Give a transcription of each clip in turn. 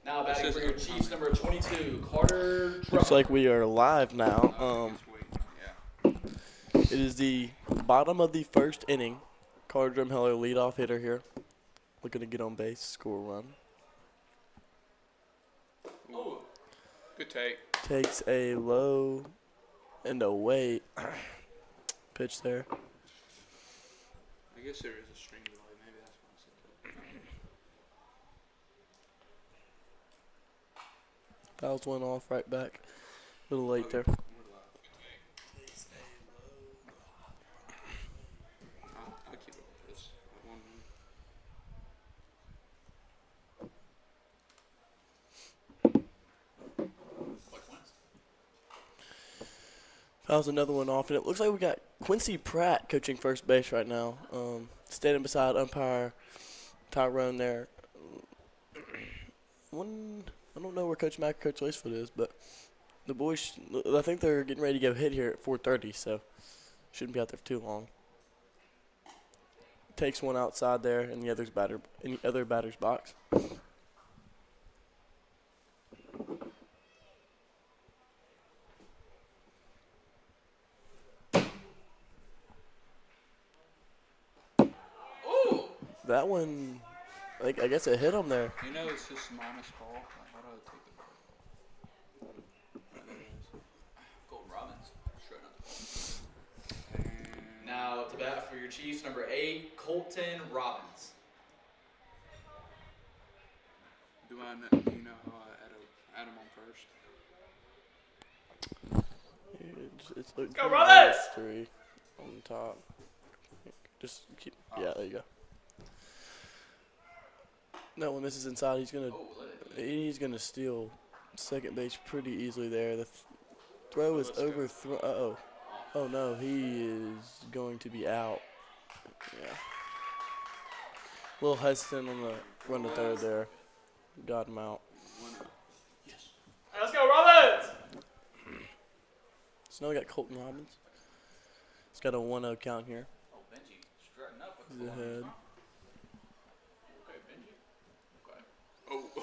Now batting for your Chiefs, number 22, Carter. Looks like we are live now. It is the bottom of the first inning. Carter Drumheller, leadoff hitter here. Looking to get on base, score a run. Ooh, good take. Takes a low and away pitch there. I guess there is a string delay. Maybe that's why I said that. Fouls one off right back. A little late there. I'll keep it with this. One. Fouls another one off, and it looks like we got Quincy Pratt coaching first base right now. Standing beside umpire Tyrone there. I don't know where Coach Mack, Coach Lacefoot is, but the boys, I think they're getting ready to go hit here at 4:30, so shouldn't be out there for too long. Takes one outside there in the other batter's box. That one, I guess it hit him there. You know, it's his mama's ball. Like, how do I take the ball? Colton Robbins. Now to bat for your Chiefs, number 8, Colton Robbins. Do I know, how I add him on first? It's like Go Robbins! 3 on top. Just keep, yeah, there you go. That one misses inside. He's gonna steal second base pretty easily there. The throw is overthrown. Oh no, he is going to be out. Yeah. A little hesitant on the run to third there. Got him out. Yes. Let's go, Robbins! So now we got Colton Robbins. He's got a 1-0 count here. Oh, Benji strutting up. He's ahead. Okay, Benji. Okay.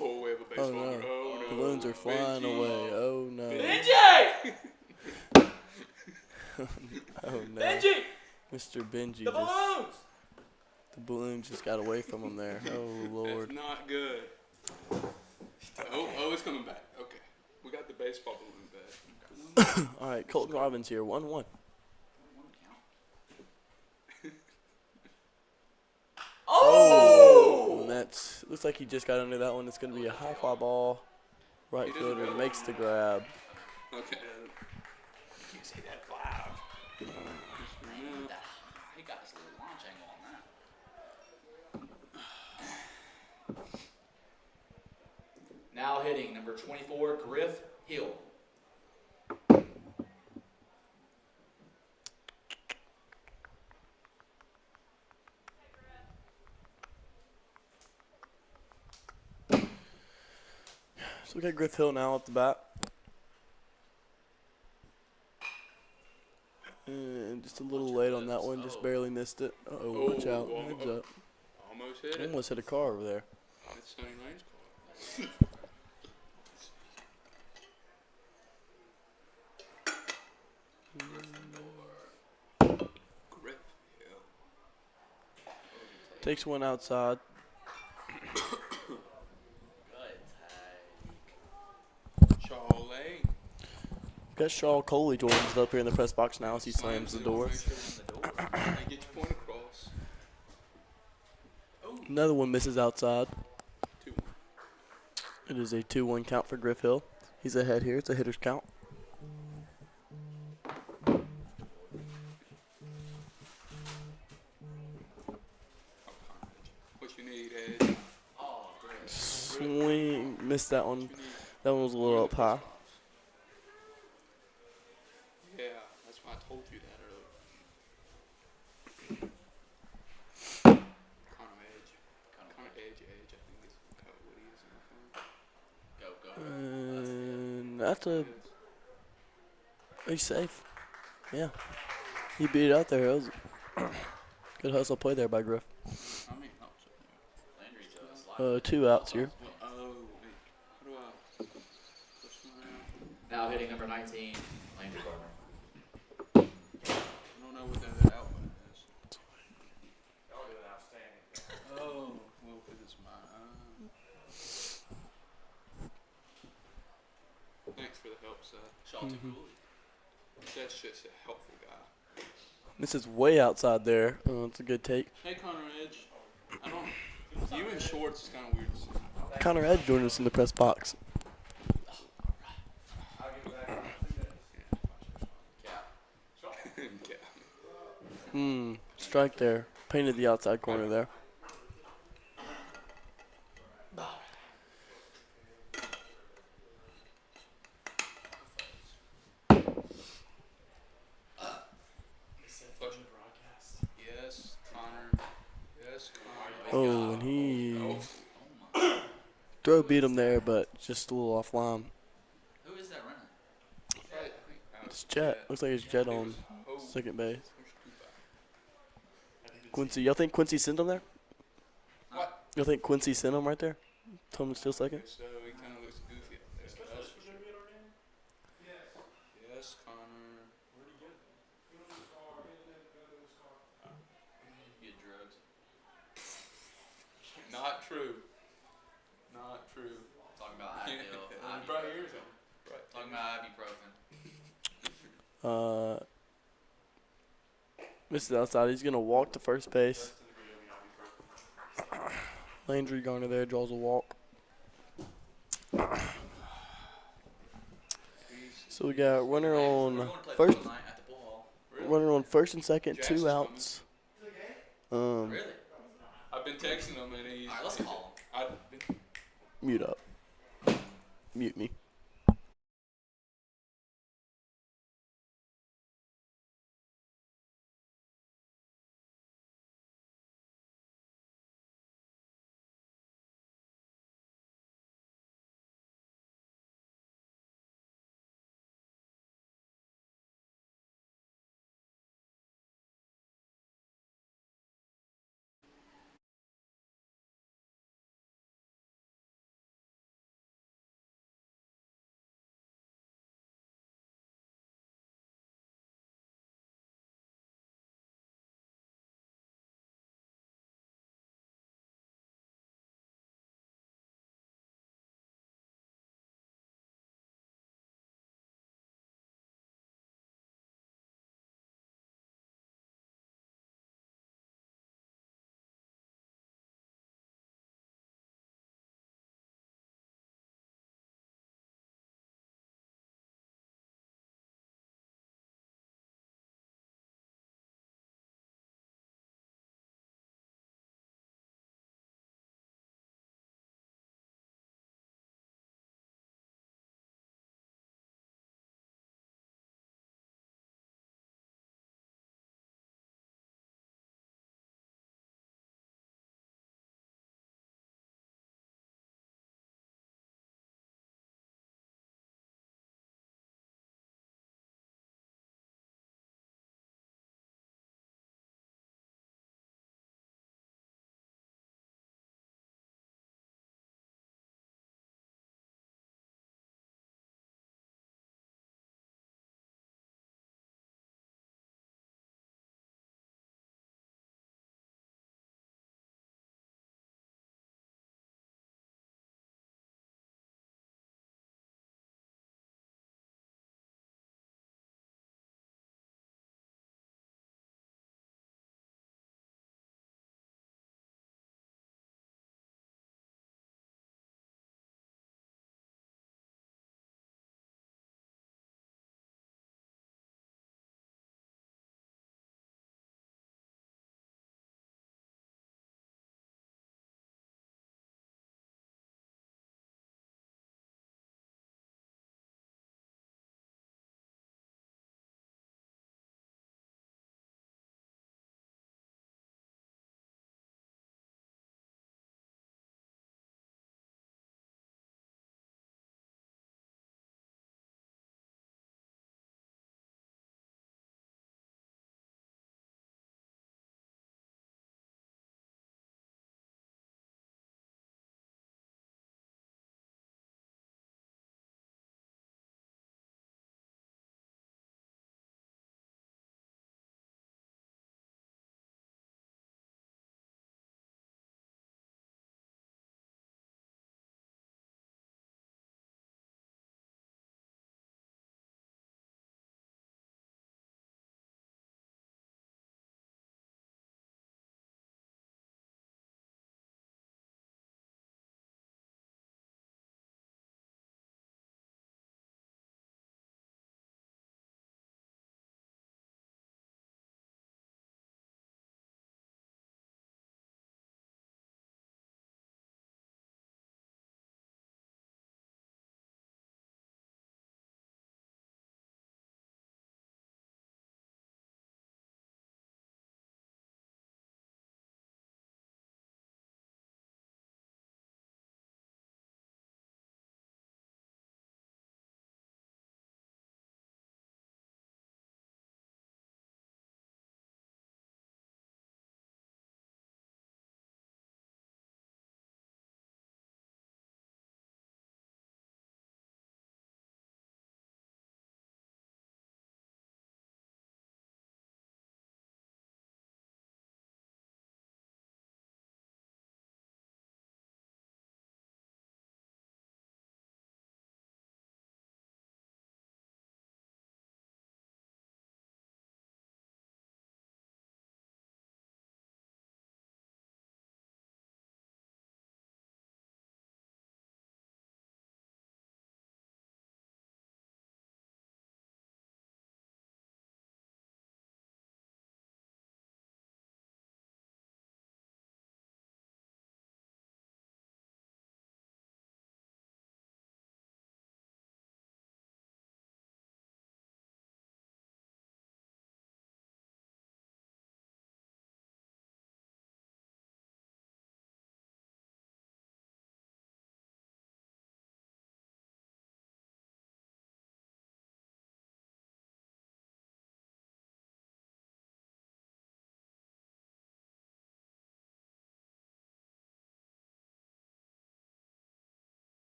Oh, we have a baseball. Oh no. Oh, no. Balloons are flying away. Oh no. Benji! Oh no. Benji! Mr. Benji. The balloons! The balloon just got away from him there. Oh Lord. That's not good. Oh, it's coming back. Okay. We got the baseball balloon back. All right, Colton Robbins here, 1-1. Oh! And that's looks like he just got under that one. It's going to be a high fly ball. Right fielder makes the grab. Okay. You say that loud. He got his little launch angle on that. Now hitting number 24, Griff Hill. So we got Griff Hill now up the bat. And just a little late on that one, just barely missed it. Uh-oh, watch out. Heads up. Almost hit it. Almost hit a car over there. That's Sonny Lane's car. Griff Hill. Takes one outside. Charlie. Got Shaw Coley joins us up here in the press box now as he slams the door. Get your point across. Another one misses outside. 2-1. It is a 2-1 count for Griff Hill. He's ahead here. It's a hitter's count. What you need, Ed? Swing. Missed that one. That one was a little up high. Yeah, that's why I told you that earlier. Connor Edge. Connor Edge, I think is what he is. And that's a. He's safe. Yeah. He beat it out there. That was good hustle play there by Griff. How many helps? Landry's 2 outs here. Now hitting number 19, Landry Gardner. I don't know what that output is. Y'all doing outstanding. Oh, well, because it's mine. Thanks for the help, Seth. Sean Cooley. That's just a helpful guy. This is way outside there. Oh, it's a good take. Hey, Connor Edge. I don't. You in shorts is kind of weird to see. Connor Edge joined us in the press box. I'll get back in 2 days. Yeah. Strike there. Painted the outside corner there. Yes, Connor. Yes, Connor. Oh, and he throw beat him there, but just a little off line. Who is that running? It's Jet. Looks like it's Jet on second base. Quincy, y'all think Quincy sent him there? What? Y'all think Quincy sent him right there? Told him to steal second? So he kind of looks goofy out there. That's for sure. Yes, Connor. Get drugs. Not true. Not true. Talking about Advil. Right here's him. Talking about ibuprofen. Misses outside. He's gonna walk to first base. Landry Garner there draws a walk. So we got runner We're on going to play first, pool night at the pool hall. runner on first and second, Jackson's 2 coming. outs. Really? I've been texting him and he's. Alright, let's call him. I've been Mute up. Mute me.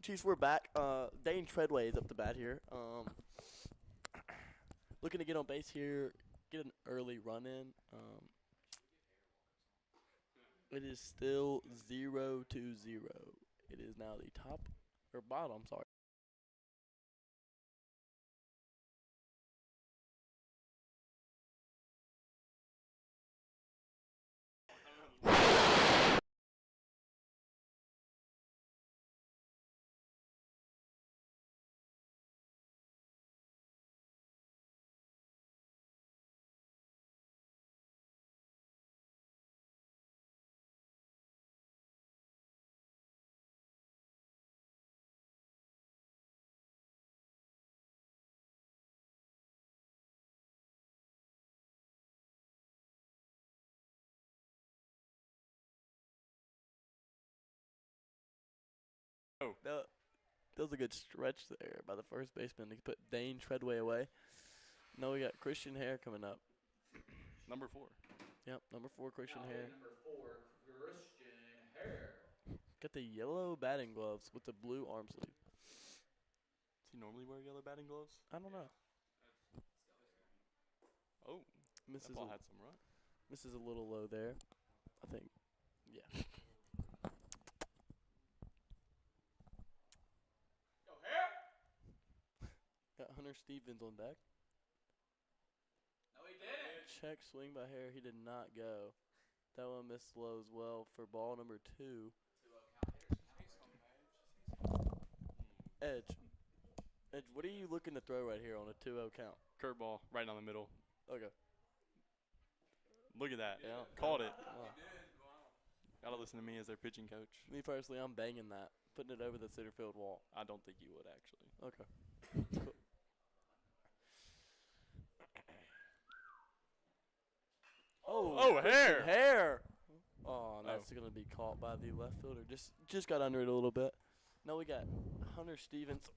Chiefs, we're back. Dane Treadway is up to bat here. Looking to get on base here, get an early run in. It is still 0-0. It is now the top or bottom. Sorry. Oh. That was a good stretch there by the first baseman to put Dane Treadway away. Now we got Christian Hare coming up. Number 4. Yep, number 4, Christian Now Hare. hitting number 4, Christian Hare. Got the yellow batting gloves with the blue arm sleeve. Does he normally wear yellow batting gloves? I don't know. Oh, Misses that ball had some run. misses a little low there. I think. Yeah. Go Hare! Got Hunter Stevens on deck. No, he didn't. Check swing by Hare. He did not go. That one missed low as well for ball number 2. 2-0 count. Hitters count. Edge. Edge, what are you looking to throw right here on a 2-0 count? Curveball right down the middle. Okay. Look at that. Yeah. Called it. Wow. Gotta listen to me as their pitching coach. Me personally, I'm banging that, putting it over the center field wall. I don't think you would actually. Okay. Cool. Oh, Hare! Hare! Oh, and that's going to be caught by the left fielder. Just got under it a little bit. Now we got Hunter Stevens.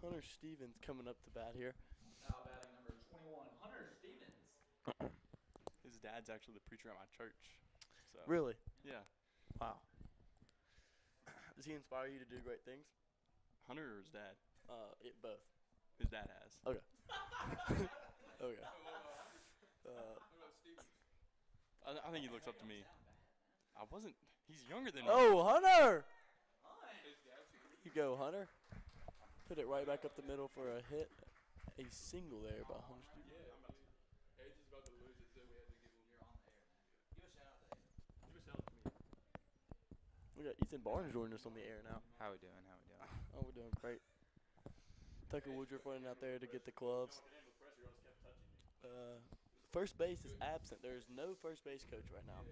Hunter Stevens coming up to bat here. Now batting number 21, Hunter Stevens. His dad's actually the preacher at my church. So Really? Yeah. Wow. Does he inspire you to do great things? Hunter or his dad? Both. His dad has. Okay. Okay. I think he looks up to me. I wasn't. He's younger than me. Oh, Hunter! You go, Hunter. Put it right back up the middle for a hit. A single there by Hunter Stevens. Edge is about to lose it, so we had to give him. You're on the air, man. Give a shout out to him. Give a shout out to me. We got Ethan Barnes joining us on the air now. How we doing? Oh, we're doing great. Tucker Woodruff running out there to get the gloves. First base is absent. There is no first base coach right now.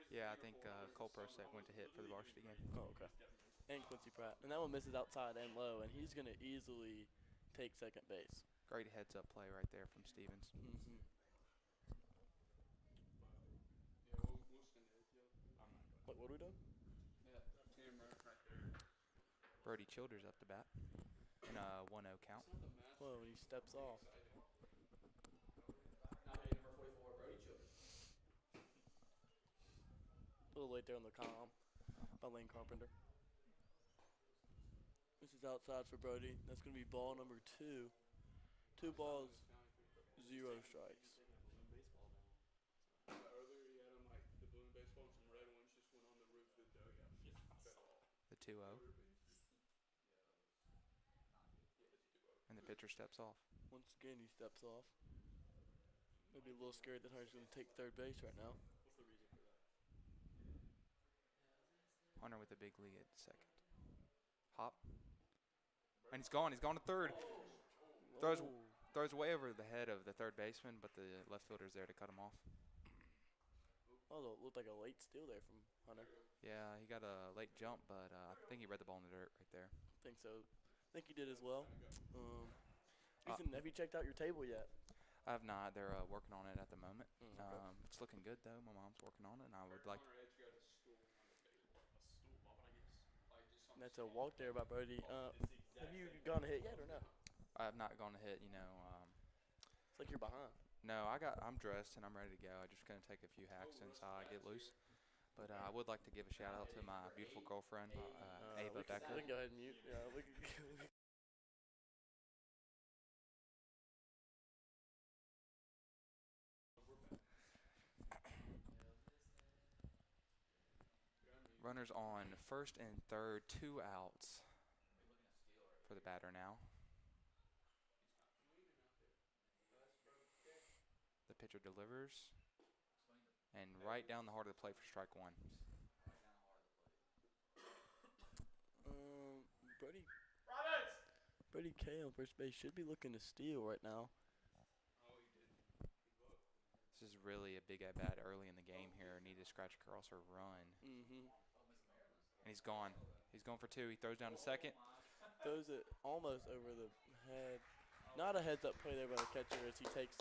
Yeah, I think Cole Prosek went to hit for the varsity game. Oh, okay. And Quincy Pratt. And that one misses outside and low, and he's going to easily take second base. Great heads-up play right there from Stevens. Mm-hmm. Yeah, we'll send it. What are we doing? That camera right there. Brody Childers up to bat in a 1-0 count. Whoa, and he steps off. Now hitting number 44, Brody Childers. A little late there on the comm by Lane Carpenter. This is outside for Brody. That's going to be ball number 2. 2 balls, 0 strikes. Earlier he had him like the blue and baseball and some red ones just went on the roof of the dugout. The 2-0. And the pitcher steps off. Once again, he steps off. Maybe a little scared that Hunter's going to take third base right now. What's the reason for that? Hunter with a big lead at second. Hop. And he's gone. He's gone to third. Throws way over the head of the third baseman, but the left fielder's there to cut him off. Oh, it looked like a late steal there from Hunter. Yeah, he got a late jump, but I think he read the ball in the dirt right there. I think so. I think he did as well. Ethan, have you checked out your table yet? I have not. They're working on it at the moment. Okay. It's looking good, though. My mom's working on it, and I would like. That's a walk there by Brody. Have you gone to hit yet or no? I have not gone to hit. It's like you're behind. No, I'm dressed and I'm ready to go. I'm just gonna take a few hacks since I get loose. But I would like to give a shout out to my beautiful girlfriend, Ava we Becker. can go ahead and mute. Yeah, we can. Runners on first and third, 2 outs for the batter now. The pitcher delivers, and right down the heart of the plate for strike one. Brody. Brody K on first base should be looking to steal right now. This is really a big at-bat early in the game here. Need to scratch across or run. Mm-hmm. And he's gone. He's going for 2. He throws down to second. Throws it almost over the head. Not a heads-up play there by the catcher as he takes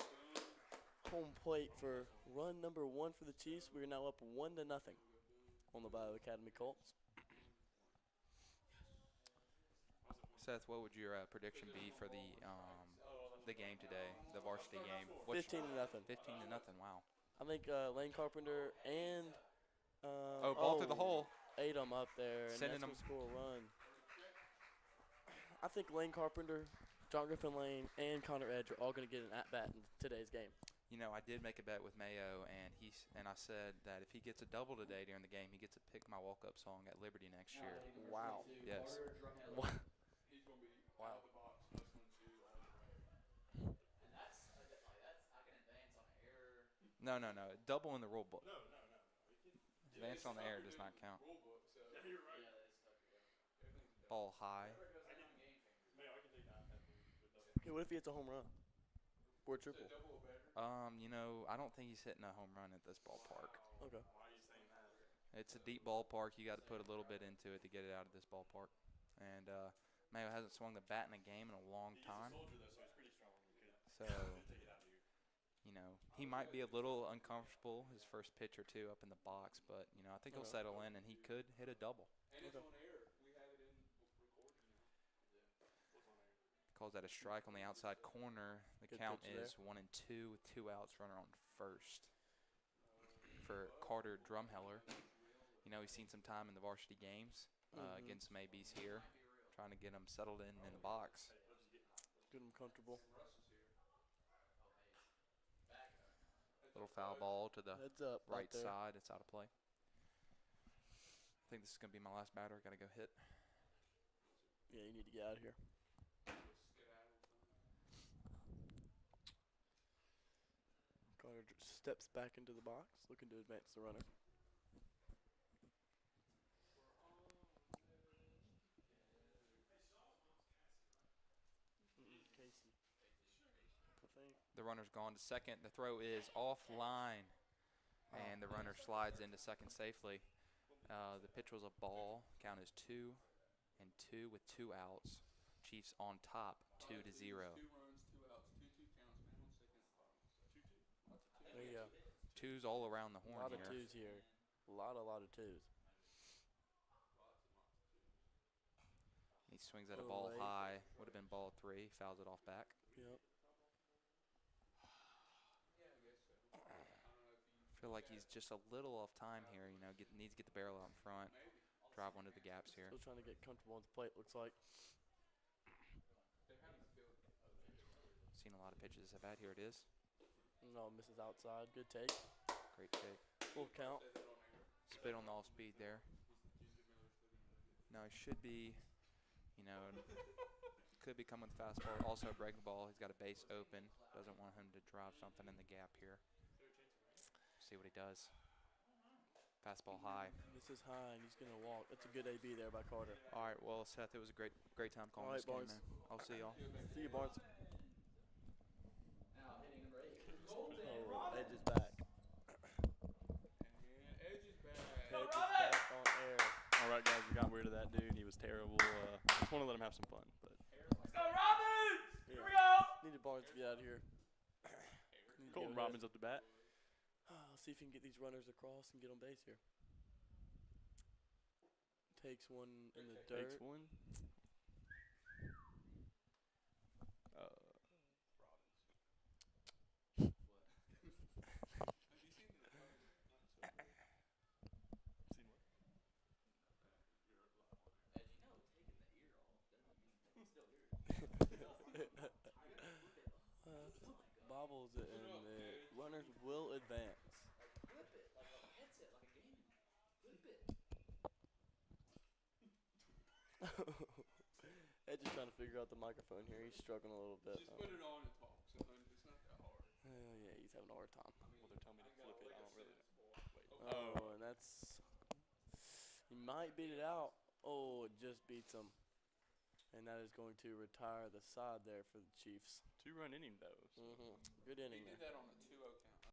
home plate for run number 1 for the Chiefs. We are now up 1-0 on the Bayou Academy Colts. Seth, what would your prediction be for the game today, the varsity game? 15-0. 15-0. Wow. I think Lane Carpenter and Ball through the hole. Ate him up there, and Sending that's him. going to score a run. I think Lane Carpenter, John Griffin Lane, and Connor Edge are all going to get an at-bat in today's game. You know, I did make a bet with Mayo, and I said that if he gets a double today during the game, he gets to pick my walk-up song at Liberty next year. Wow. Yes. Wow. He's going to be Wow. out the box, plus 1, 2, all the way. And that's I can advance on an error. No. Double in the rule book. No. Advance on the air does not count. Rule book, so Yeah, you're right. Yeah, that is tough. Yeah. everything's a Ball high. Man, I can take that. Okay, what if he hits a home run? Or a triple? double or better. You know, I don't think he's hitting a home run at this ballpark. Okay. Why are you saying that? It's a deep ballpark. You got to put a little bit into it to get it out of this ballpark. And Mayo hasn't swung the bat in a game in a long time. He's a soldier, though, so he's pretty strong. You could So, take it out of here. you know, he might be a little uncomfortable his first pitch or two up in the box, but, you know, I think he'll settle in and he could hit a double. And it's on air. We have it in recording now. What's on there? Calls that a strike on the outside corner. The Good count pitch there. is 1-2 with 2 outs, runner on first. For Carter Drumheller. You know, he's seen some time in the varsity games against Maybes here, trying to get him settled in the box. Get him comfortable. Little foul ball to the Heads up. right there. side. It's out of play. I think this is going to be my last batter. Got to go hit. Yeah, you need to get out of here. Carter steps back into the box, looking to advance the runner. Casey. I think. The runner's gone to second. The throw is offline, and the runner slides into second safely. The pitch was a ball. Count is 2-2 with 2 outs. Chiefs on top, 2-0. 2 runs, 2 outs, 2-2 counts, man on second. There you go. Twos all around the A horn lot here. of twos here. A lot of twos. He swings at a Little ball late. high. Would have been ball 3. Fouls it off back. Yep. Yeah, I guess so. I don't know if he Feel like he's just a little off time here. You know, needs to get the barrel out in front. Drive one to the gaps here. Still trying to get comfortable on the plate, looks like. Seen a lot of pitches at bat. Here it is. No, misses outside. Good take. Great kick. Full count. Spit on the off speed there. No, he should be, you know, could be coming with fastball. Also a breaking ball. He's got a base open. Doesn't want him to drive something in the gap here. See what he does. Fastball high. This is high, and he's going to walk. That's a good AB there by Carter. All right, well, Seth, it was a great time calling All right, this game, Barnes. man. I'll see y'all. See you, Barnes. Now hitting number 8, Colton Oh, Robbins. Edge is back. And Edge is back. Edge is back on air. All right, guys, we got rid of that dude. He was terrible. Just want to let him have some fun. But Let's go, Robbins! Yeah. Here we go! Needed Barnes to get out of here. Colton Robbins up to bat. See if he can get these runners across and get on base here. Takes one in the dirt. Takes one. bobbles it, and the runners will advance. Flip it like a headset, like a gaming. Flip it. Edge is trying to figure out the microphone here. He's struggling a little bit. Just put it on and talk. So it's not that hard. Yeah, he's having a hard time. Well, they're telling me to flip it. I don't really know. Wait. Oh, and that's. He might beat it out. Oh, it just beats him. And that is going to retire the side there for the Chiefs. 2-run inning, though. So. Good inning He did there. that on a 2-0 count.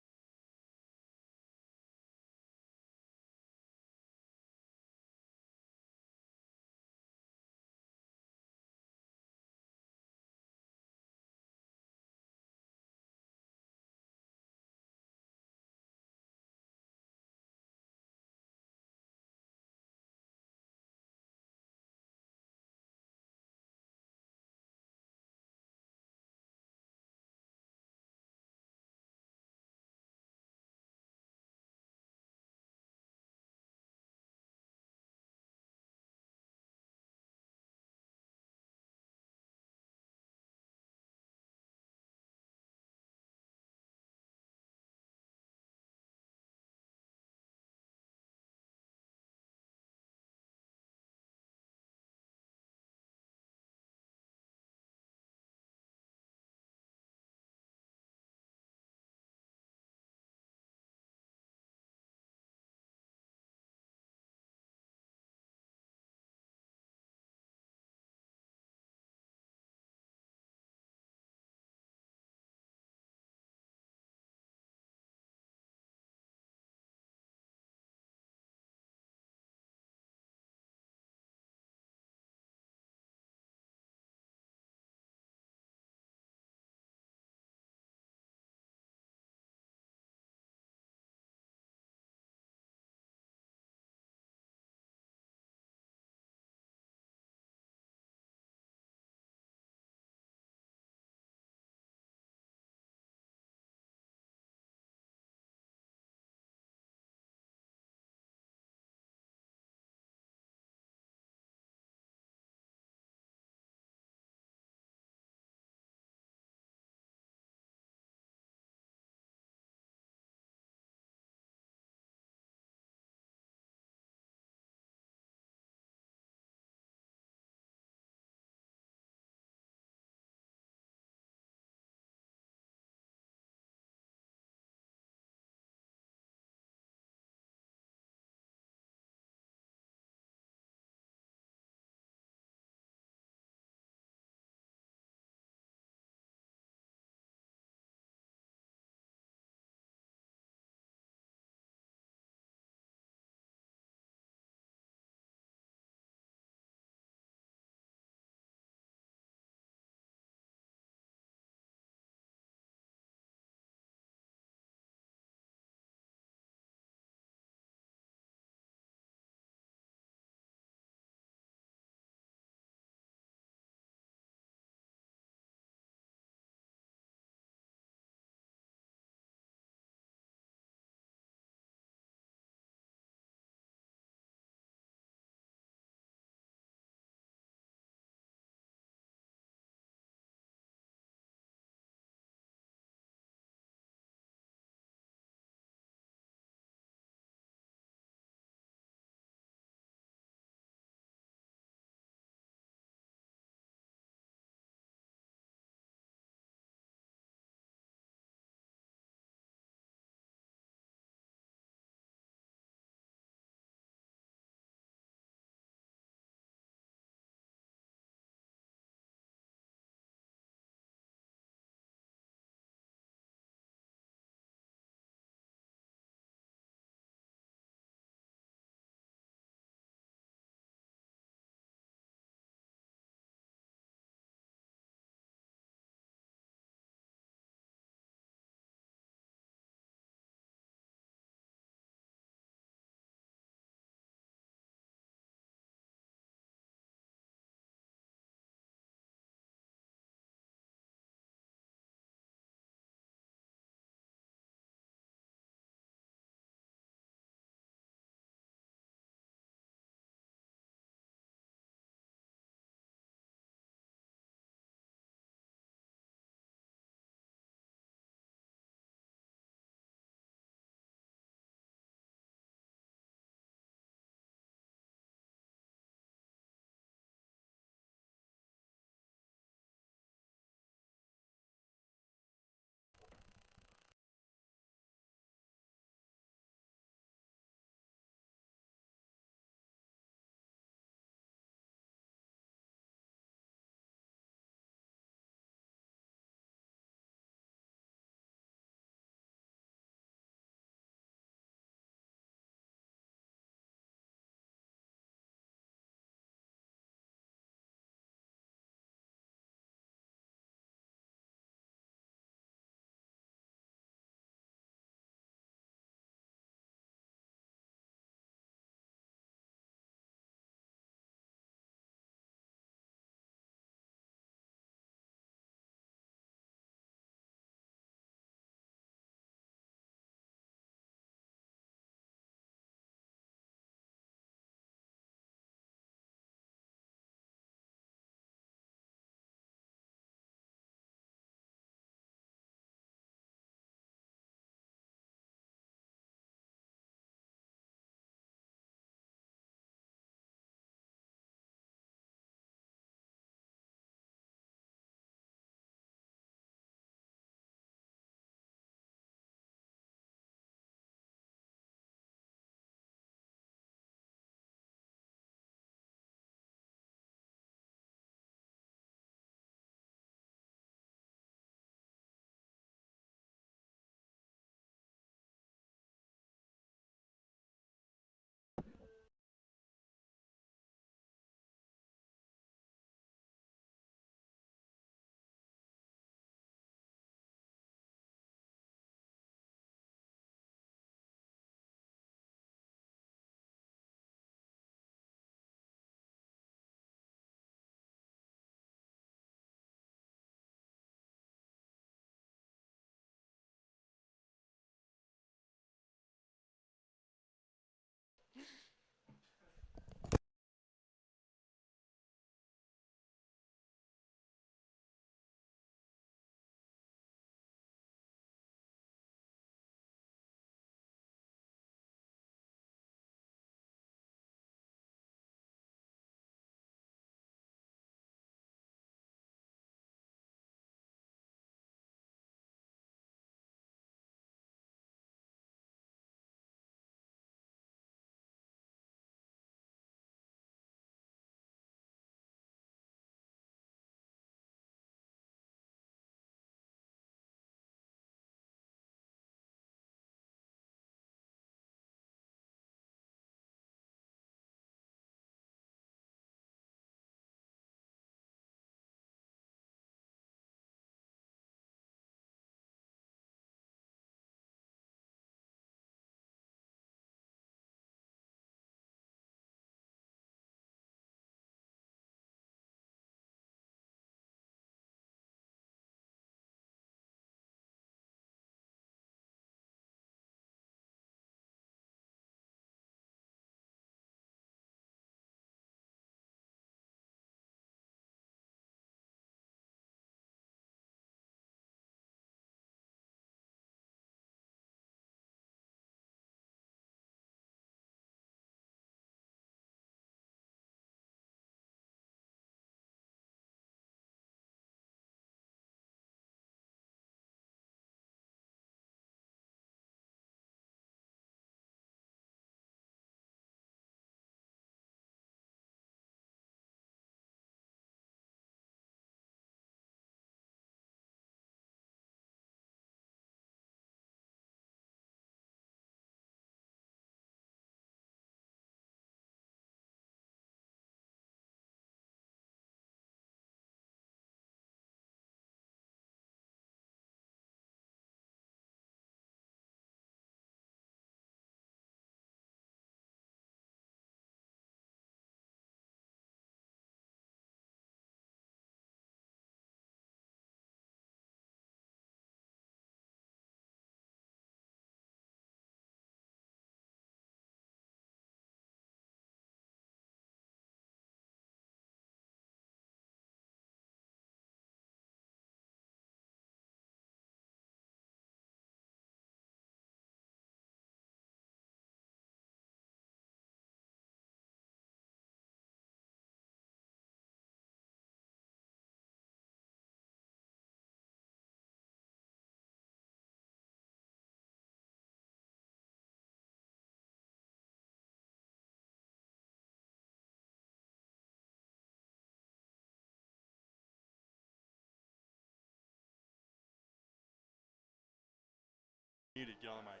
Muted. Get on the mic.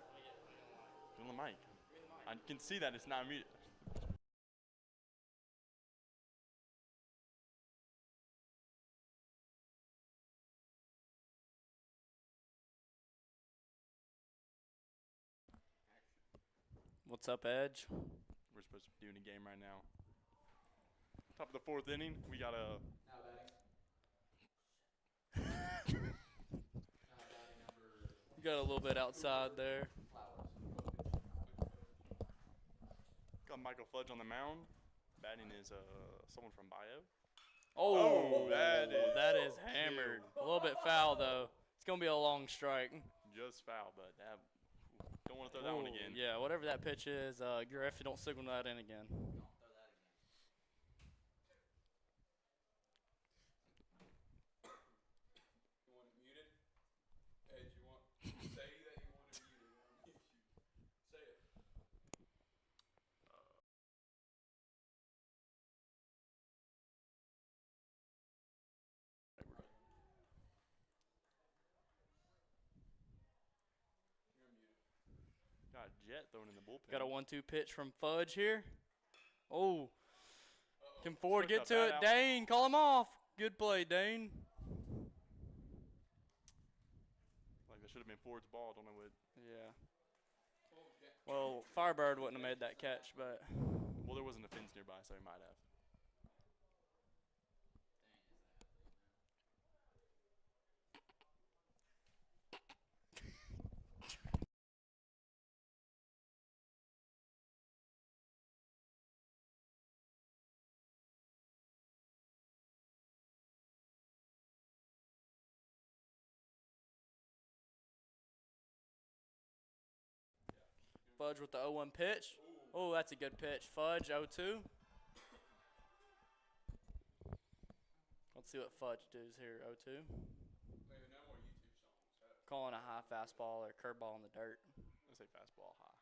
Get on the mic. I can see that it's not muted. What's up, Edge? We're supposed to be doing a game right now. Top of the 4th inning. We got a. Now batting. Now batting number You got a little bit outside there. Flowers. Got Michael Fudge on the mound. Batting is someone from Bayou. Oh, that is hammered. A little bit foul, though. It's going to be a long strike. Just foul, but don't want to throw that one again. Yeah, whatever that pitch is, Griff, you don't signal that in again. Don't throw that again. You want it muted? Edge, you want say that you want it muted. We'll mute you. Say it. You're muted. Got Jet thrown in the bullpen. Got a 1-2 pitch from Fudge here. Oh, Uh-oh. can Ford Took get the to bat it? out. Dane, call him off. Good play, Dane. Like that should have been Ford's ball. Don't know what. Yeah. Oh, Jack. Well, Firebird wouldn't have made that catch, but Well, there wasn't a fence nearby, so he might have. Fudge with the 0-1 pitch. Oh, that's a good pitch. Fudge 0-2. Let's see what Fudge does here. 0-2. Maybe no more YouTube songs. Calling a high fastball or curveball in the dirt. Let's say fastball high.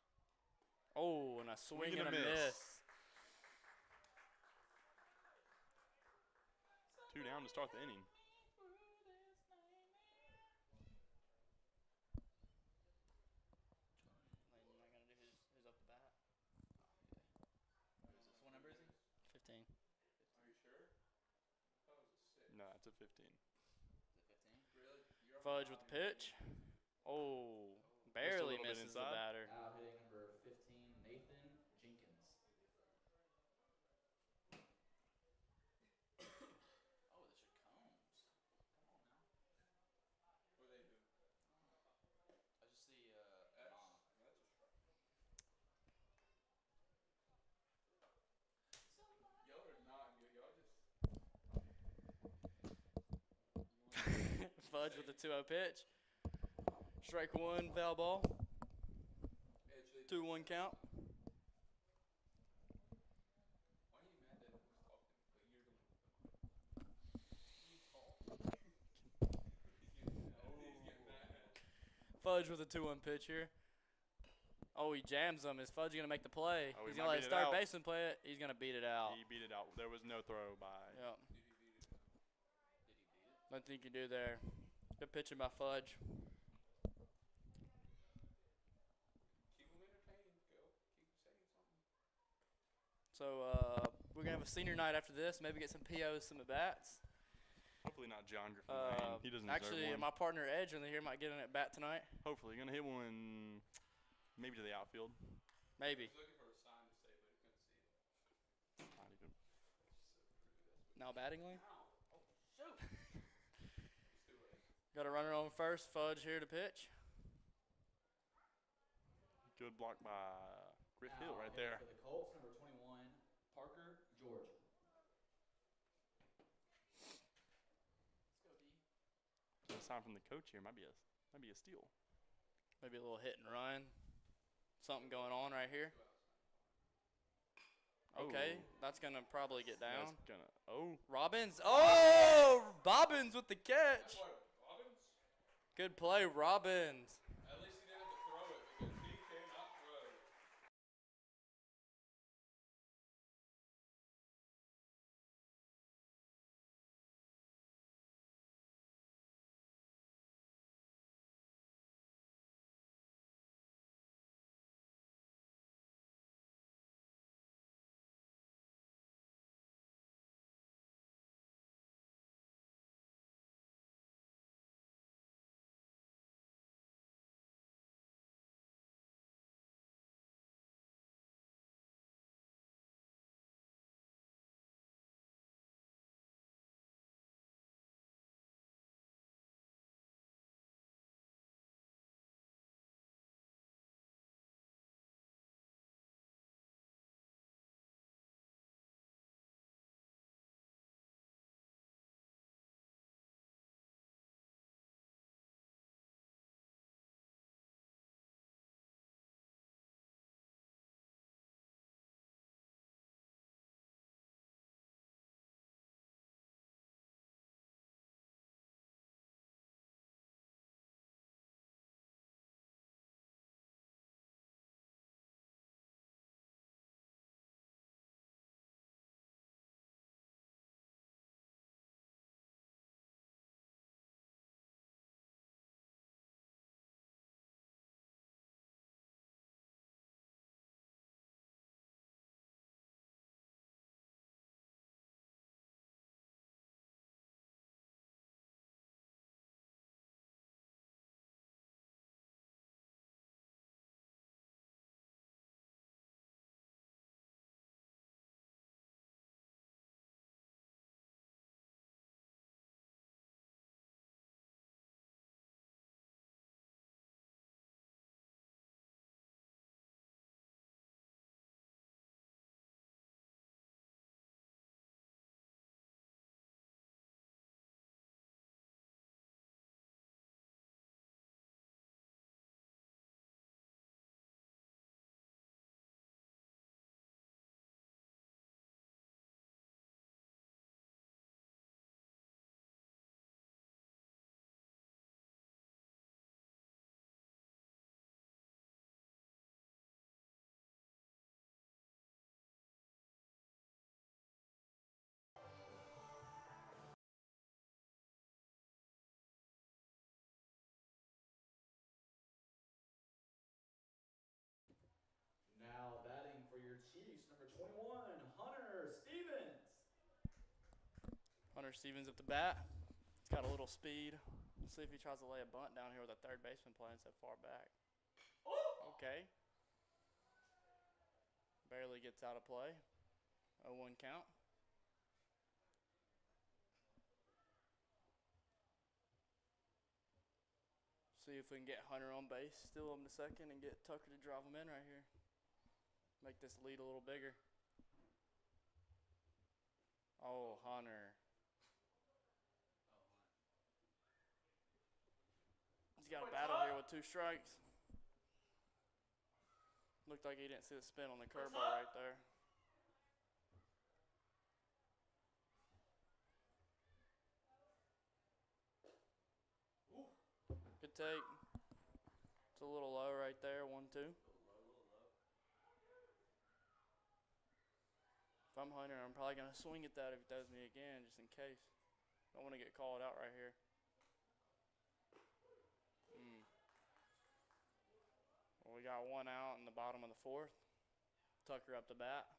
Oh, and a swing Swing and and a a miss. miss. 2 down to start the inning. What number is he? 15. Are you sure? That was a 6. No, it's a 15. Is it 15? Really? You're Fudge with the pitch. Oh, barely little bit misses the inside. batter. Now hitting number 15, Nathan Jenkins. Oh, this is Combs. Come on now. What they do? I just see S. Mom. That's a strike. Y'all are not good. Y'all just. Fudge with the 2-0 pitch. Strike 1, foul ball. Edge, they 2-1 count. Why are you mad that who's talking? But you're the one with the mic. You talk. He's getting mad. Fudge with a 2-1 pitch here. Oh, he jams him. Is Fudge going to make the play? Oh, he He's going to might let beat it start out. baseman play it. He's going to beat it out. He beat it out. There was no throw by. Yep. Did he beat it? Nothing you can do there. Good pitching by Fudge. Keep him entertained. Go. Keep saying something. So we're going to have a senior night after this. Maybe get some POs, some at-bats. Hopefully not John Griffin Lane. He doesn't Actually, deserve one. my partner Edge on the here might get an at-bat tonight. Hopefully, gonna hit one maybe to the outfield. Maybe. He's looking for a sign to say, but he couldn't see it. Not even. Now batting lane. Ow. Oh, shoot. It's too late. Got a runner on first. Fudge here to pitch. Good block by Griff Now Hill right hitting there. For the Colts, number 21, Parker George. Let's go, D. Good sign from the coach here. Might be a steal. Maybe a little hit and run. Something going on right here. Okay, Oh. that's going to probably get down. That's gonna. Oh. Robbins. Oh, Bobbins with the catch. What? Robbins? Good play, Robbins. Chiefs, number 21, Hunter Stevens. Hunter Stevens at the bat. He's got a little speed. Let's see if he tries to lay a bunt down here with a third baseman playing so far back. Okay. Barely gets out of play. 0-1 count. See if we can get Hunter on base, steal him to second, and get Tucker to drive him in right here. Make this lead a little bigger. Oh, Hunter. He's got a battle here with 2 strikes. Looked like he didn't see the spin on the curveball right there. Good take. It's a little low right there, 1-2. If I'm Hunter, I'm probably going to swing at that if he does me again, just in case. Don't want to get called out right here. Well, we got 1 out in the bottom of the 4th. Tucker up the bat.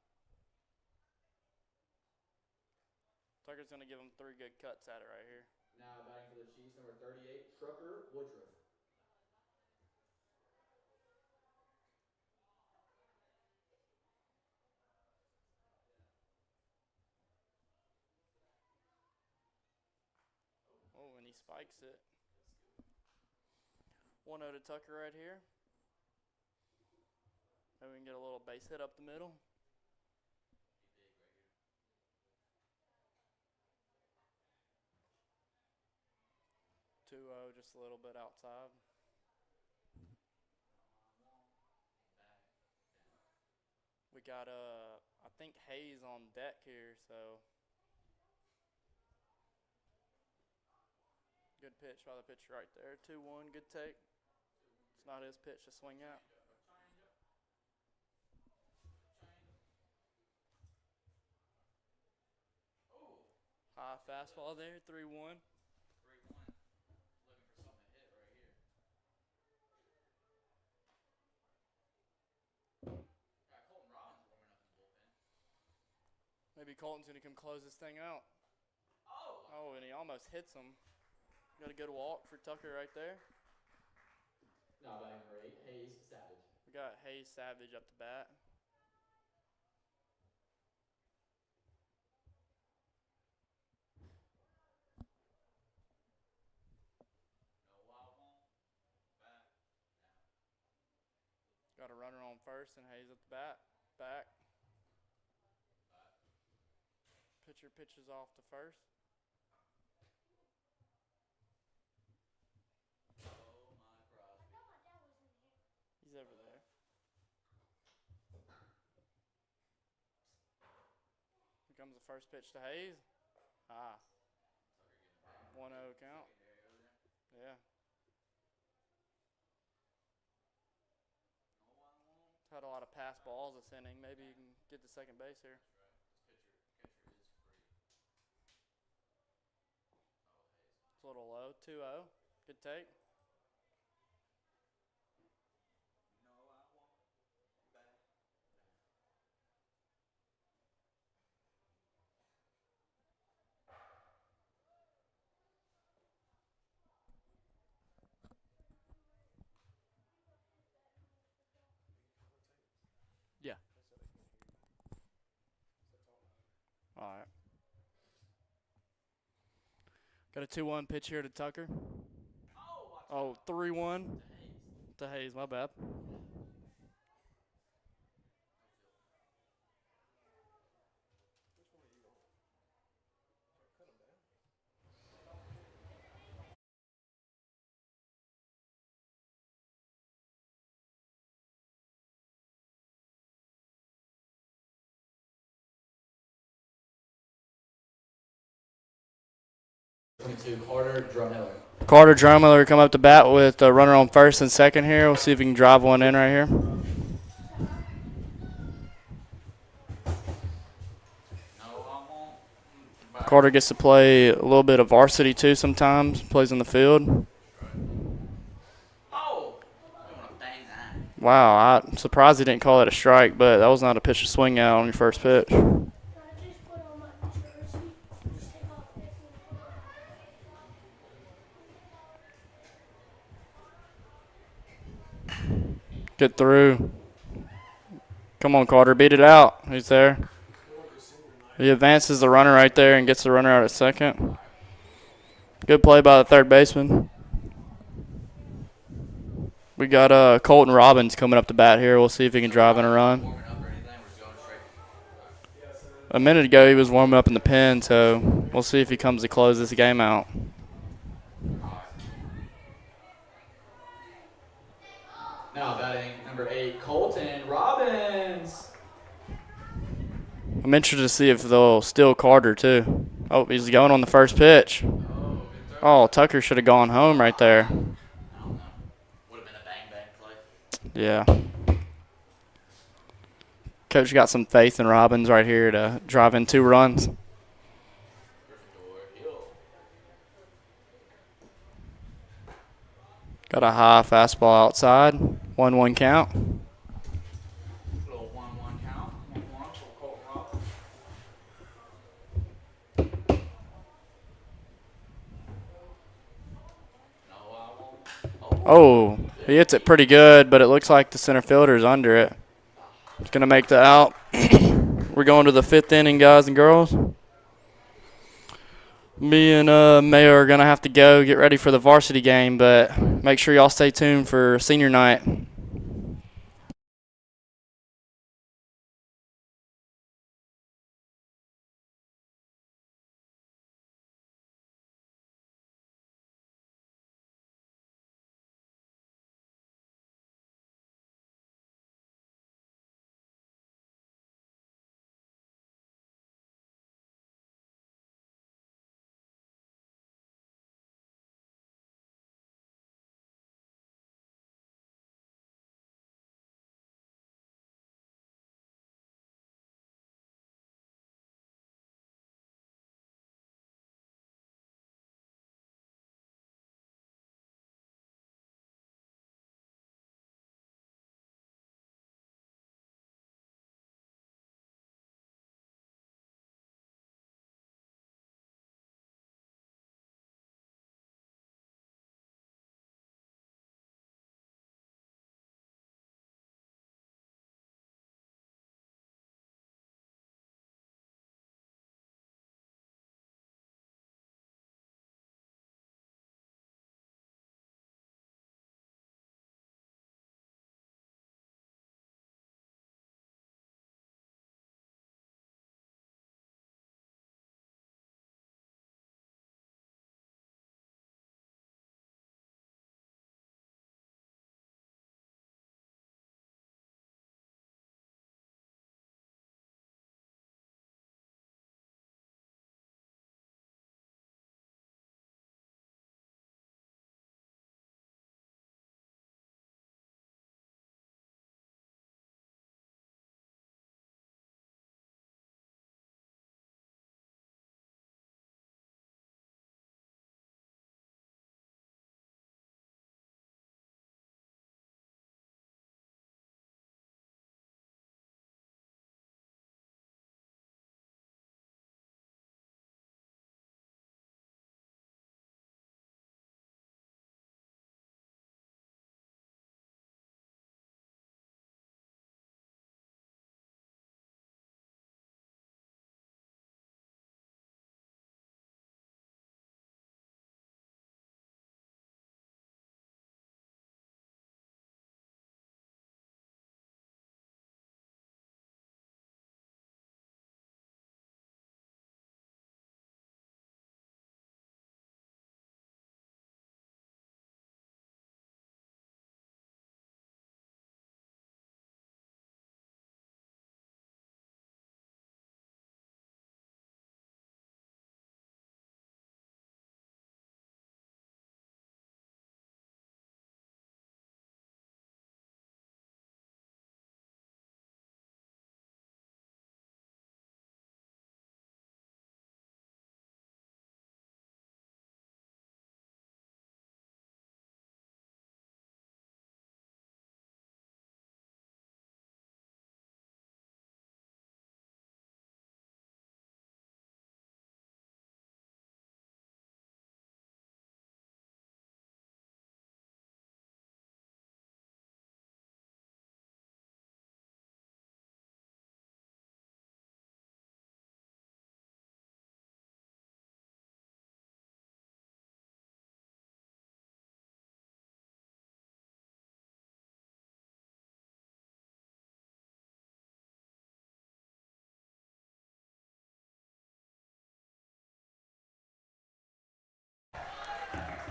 Tucker's going to give him 3 good cuts at it right here. Now batting for the Chiefs, number 38, Trucker Woodruff. Oh, and he spikes it. 1-0 to Tucker right here. Maybe we can get a little base hit up the middle. 2-0, just a little bit outside. We got, I think Hayes on deck here, so. Good pitch by the pitcher right there. 2-1, good take. It's not his pitch to swing at. High fastball there, 3-1. 3-1. Looking for something to hit right here. Got Colton Robbins warming up in the bullpen. Maybe Colton's going to come close this thing out. Oh, and he almost hits him. Got a good walk for Tucker right there. Now batting number 8, Hayes Savage. We got Hayes Savage up the bat. Got a runner on first and Hayes at the bat. Back. Pitcher pitches off to first. Oh my Crosby. He's over there. Here comes the first pitch to Hayes. 1-0 count. Yeah. Had a lot of pass balls this inning. Maybe you can get to second base here. This catcher is free. It's a little low. 2-0. Good take. No, I won't. Back. Yeah. All right. Got a 2-1 pitch here to Tucker. Oh, 3-1 to Hayes. My bad. Carter Drumheller. Carter Drumheller come up to bat with a runner on first and second here. We'll see if we can drive one in right here. Carter gets to play a little bit of varsity too sometimes. Plays in the field. Wow, I'm surprised he didn't call it a strike, but that was not a pitch to swing out on your first pitch. Get through. Come on, Carter, beat it out. He's there. He advances the runner right there and gets the runner out at second. Good play by the third baseman. We got Colton Robbins coming up to bat here. We'll see if he can drive in a run. Warming up or anything? Or is he going straight? A minute ago, he was warming up in the pen, so we'll see if he comes to close this game out. Now batting number 8, Colton Robbins. I'm interested to see if they'll steal Carter, too. Oh, he's going on the first pitch. Oh, Tucker should have gone home right there. I don't know. Would have been a bang play. Yeah. Coach got some faith in Robbins right here to drive in 2 runs. Gryffindor Hill. Got a high fastball outside. 1-1 count. Little 1-1 count. 1-1 for Colton Robbins. Oh, he hits it pretty good, but it looks like the center fielder's under it. It's going to make the out. We're going to the 5th inning, guys and girls. Me and Mayo are going to have to go get ready for the varsity game, but make sure y'all stay tuned for senior night.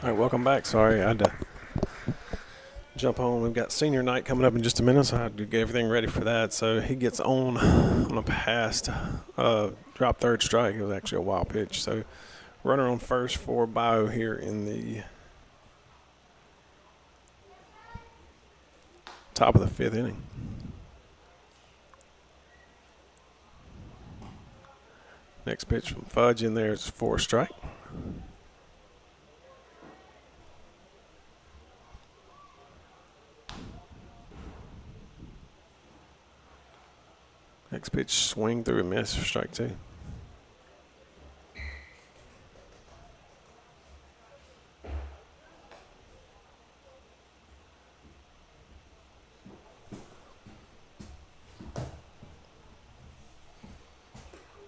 All right, welcome back. Sorry, I had to jump on. We've got senior night coming up in just a minute, so I had to get everything ready for that. So he gets on a pass, drop third strike. It was actually a wild pitch. So runner on first for Bayou here in the top of the fifth inning. Next pitch from Fudge in there is for a strike. Next pitch, swing through a miss for strike two.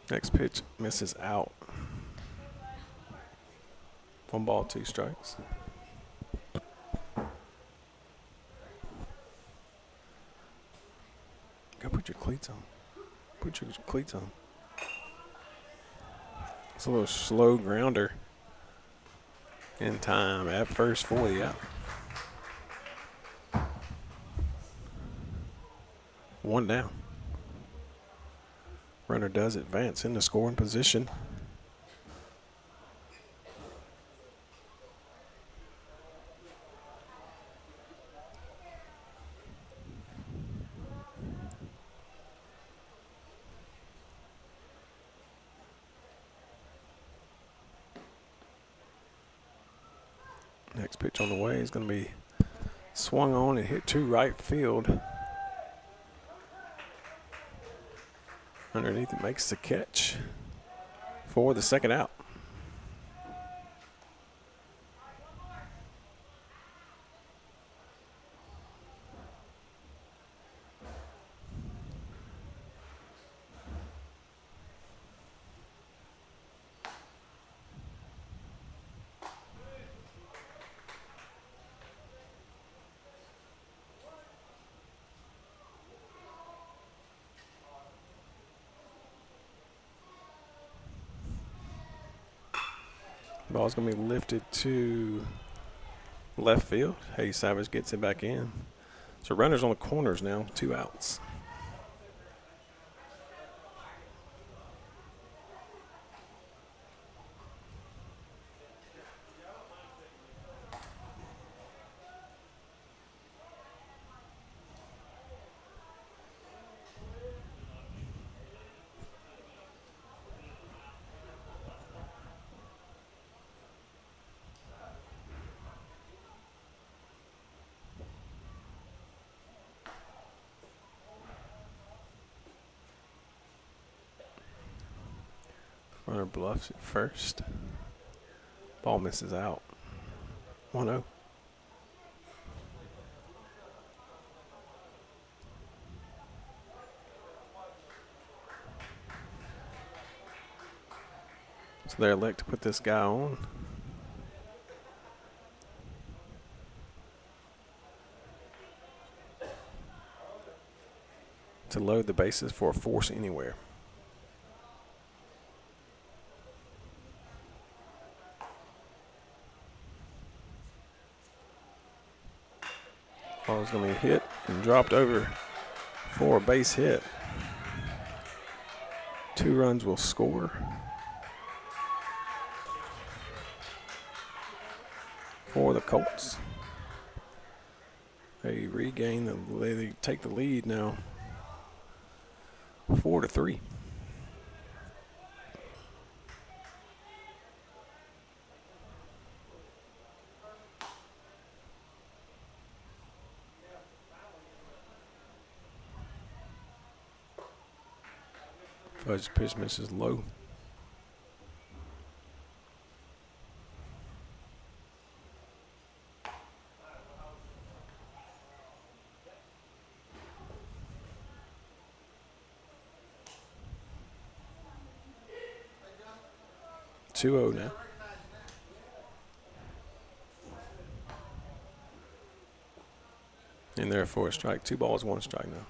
Next pitch misses out. 1 ball, 2 strikes. Go put your cleats on. Put your cleats on. It's a little slow grounder in time at first for the out. 1 down. Runner does advance into scoring position. Next pitch on the way is going to be swung on and hit to right field. Underneath it makes the catch for the second out. Ball's going to be lifted to left field. Hayes Savage gets it back in. So runners on the corners now, 2 outs. Runner bluffs it first. Ball misses out. 1-0. So they elect to put this guy on. To load the bases for a force anywhere. Ball's going to be hit and dropped over for a base hit. 2 runs will score. For the Colts. They regain they take the lead now. 4-3. Fudge pitch misses low. Two-0 now. And therefore a strike. 2 balls, 1 strike now.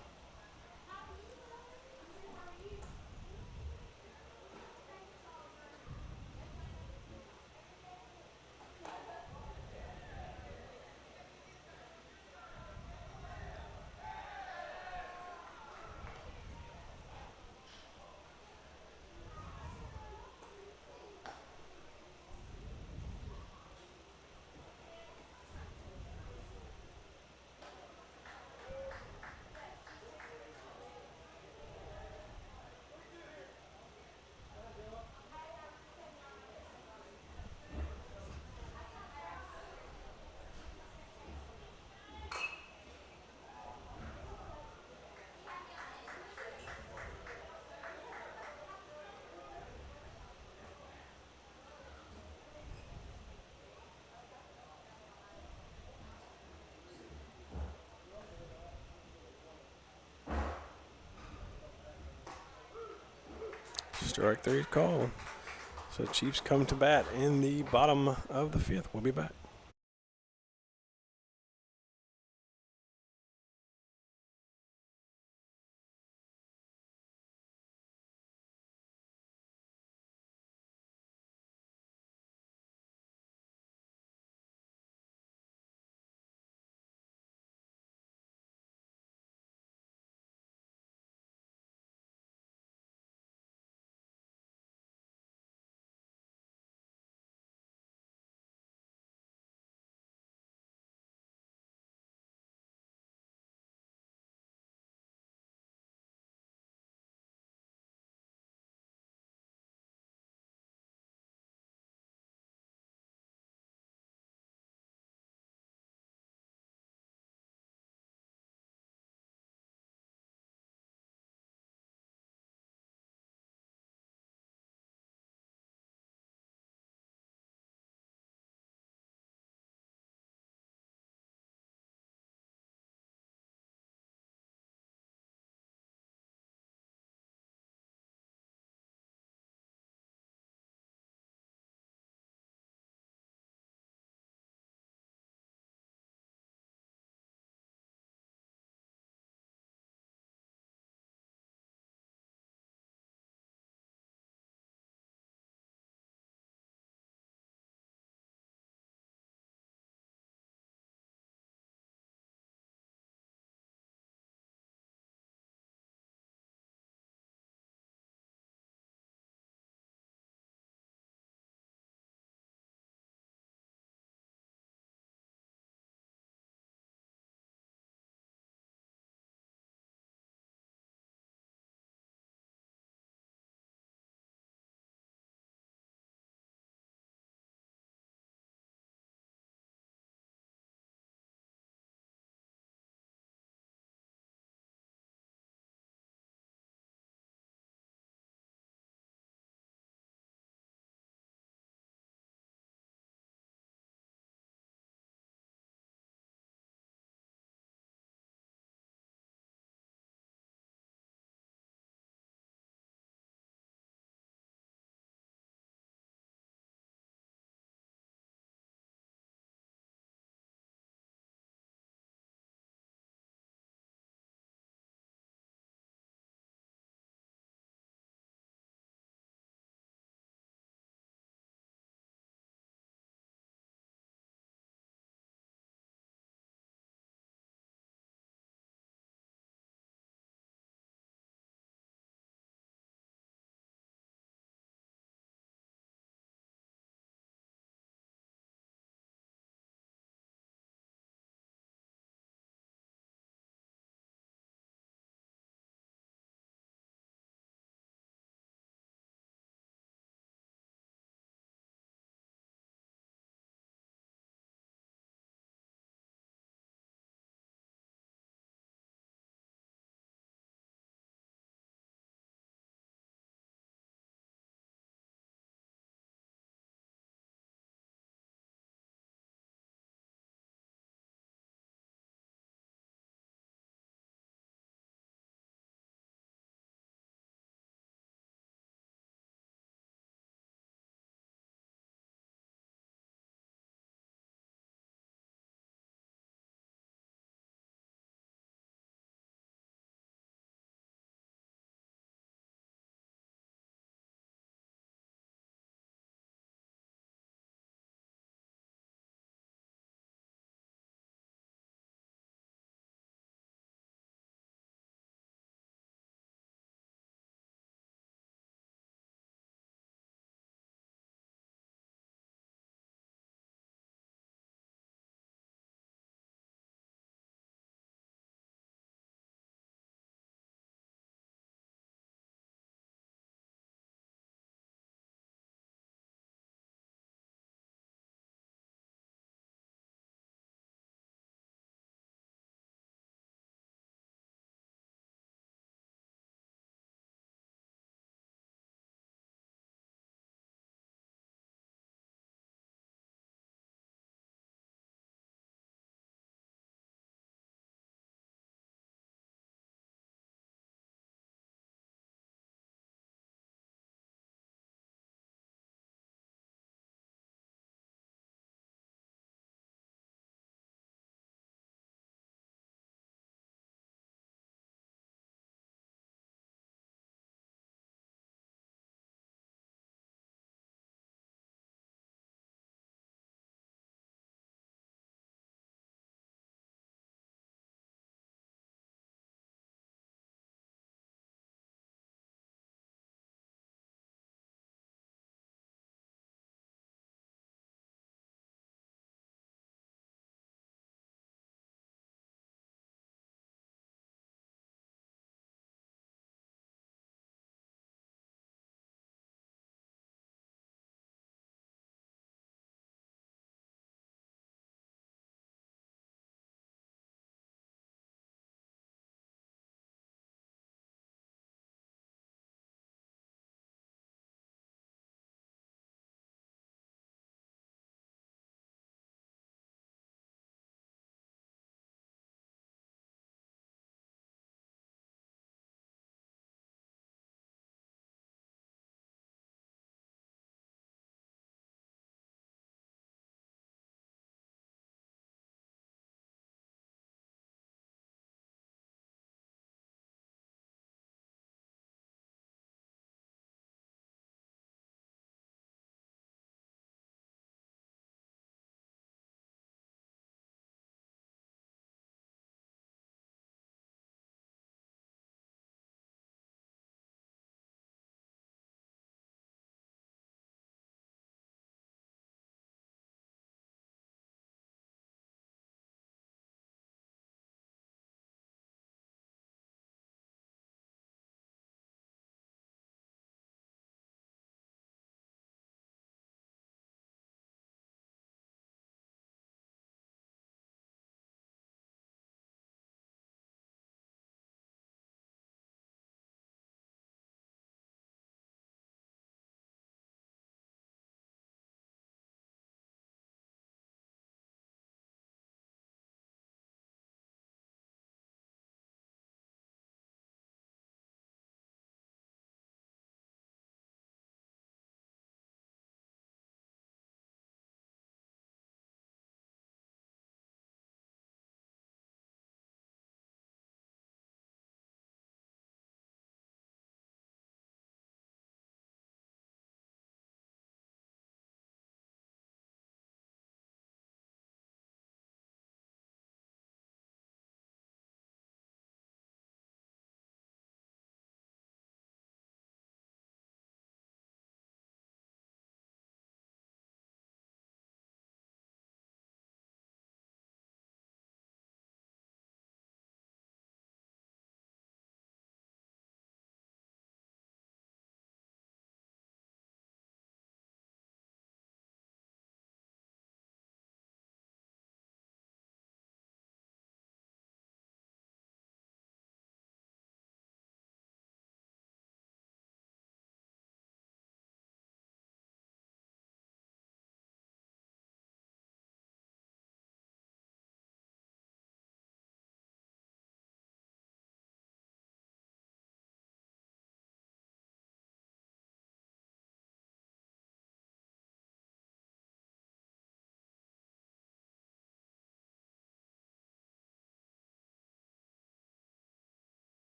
Strike 3 call. So Chiefs come to bat in the bottom of the 5th. We'll be back.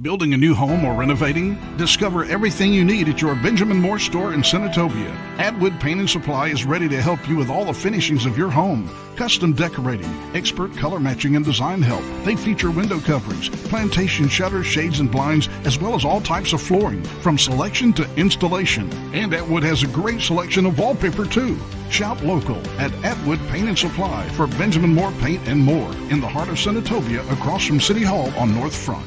Building a new home or renovating? Discover everything you need at your Benjamin Moore store in Senatobia. Atwood Paint and Supply is ready to help you with all the finishings of your home. Custom decorating, expert color matching and design help. They feature window coverings, plantation shutters, shades and blinds, as well as all types of flooring, from selection to installation. And Atwood has a great selection of wallpaper too. Shop local at Atwood Paint and Supply for Benjamin Moore Paint and more in the heart of Senatobia across from City Hall on North Front.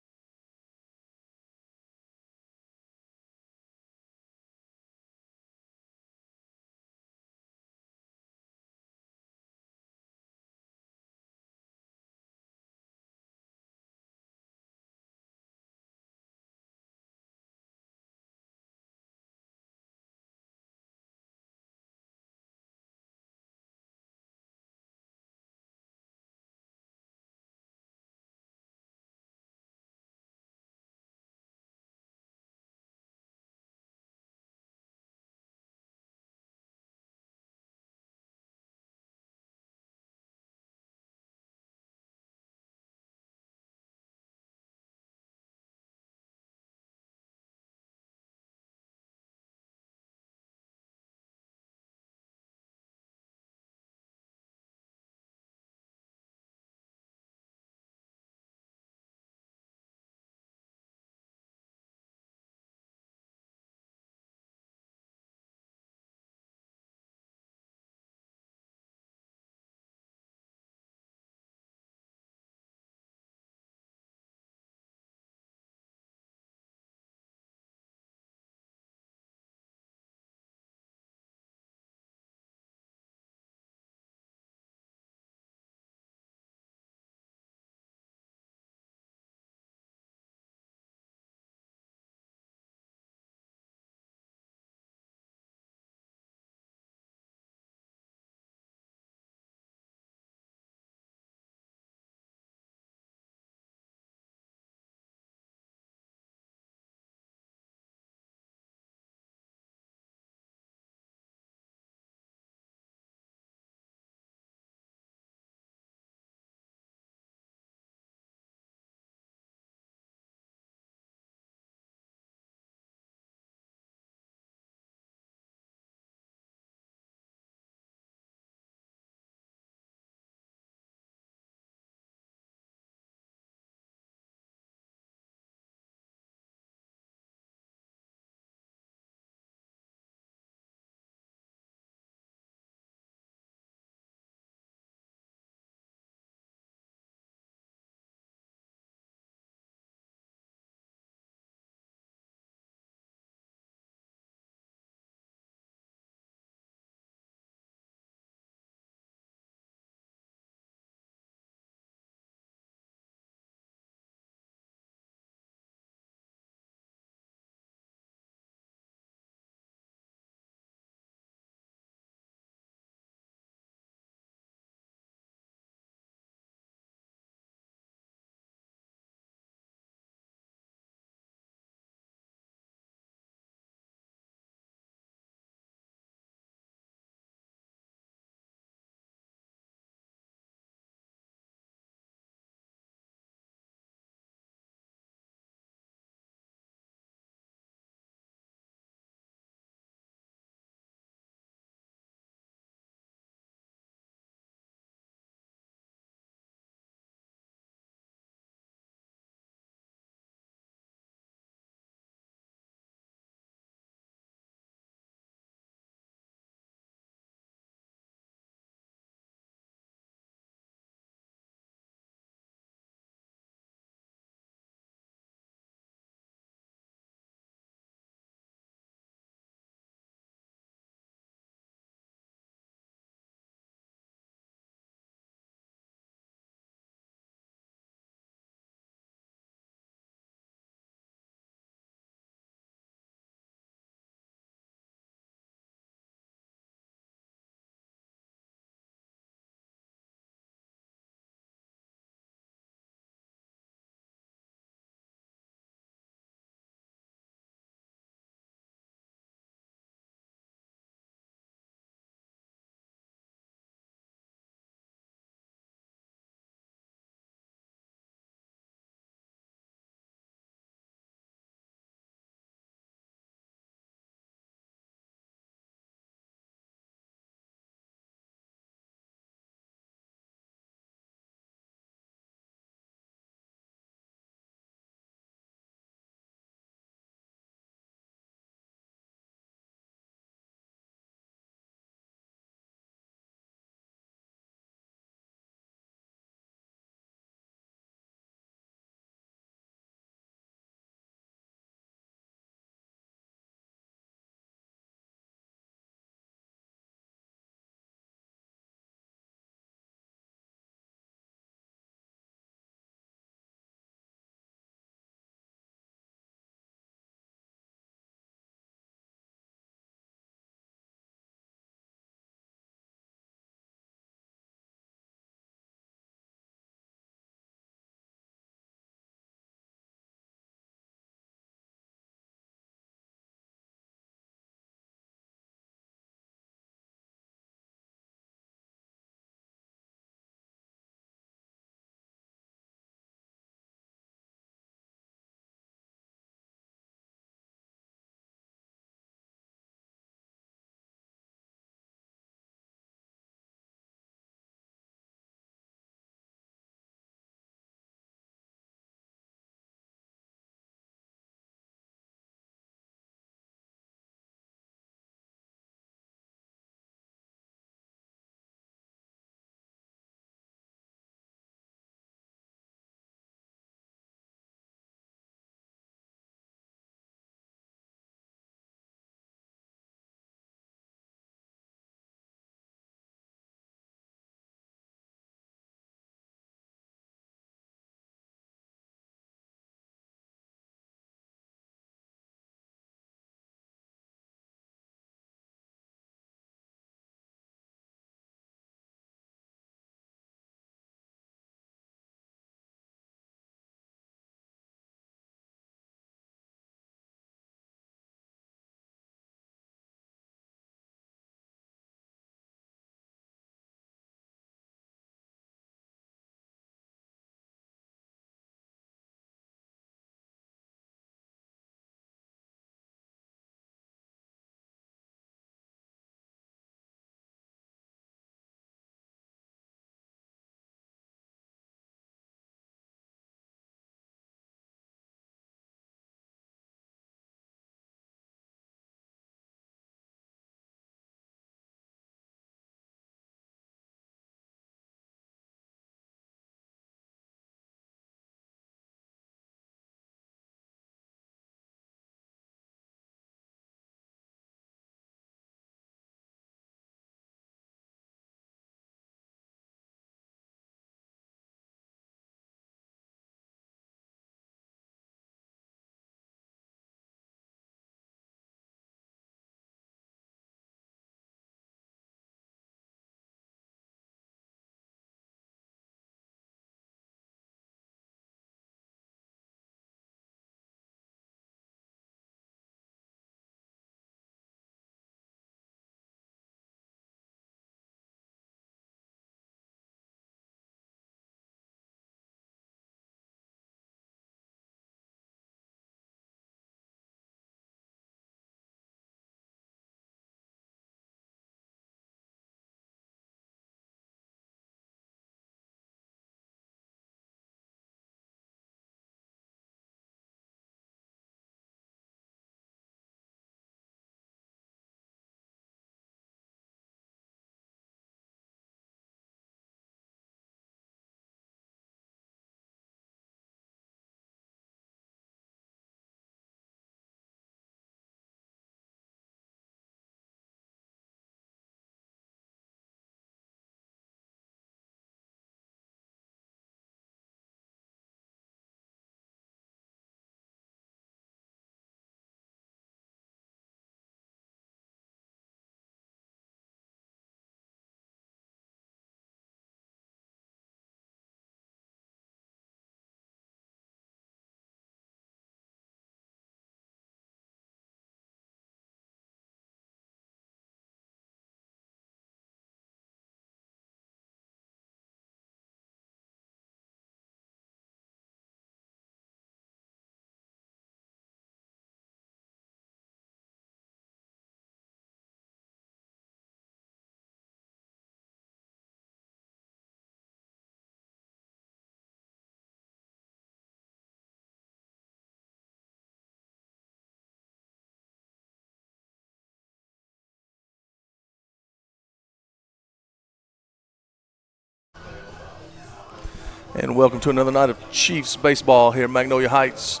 And welcome to another night of Chiefs baseball here at Magnolia Heights.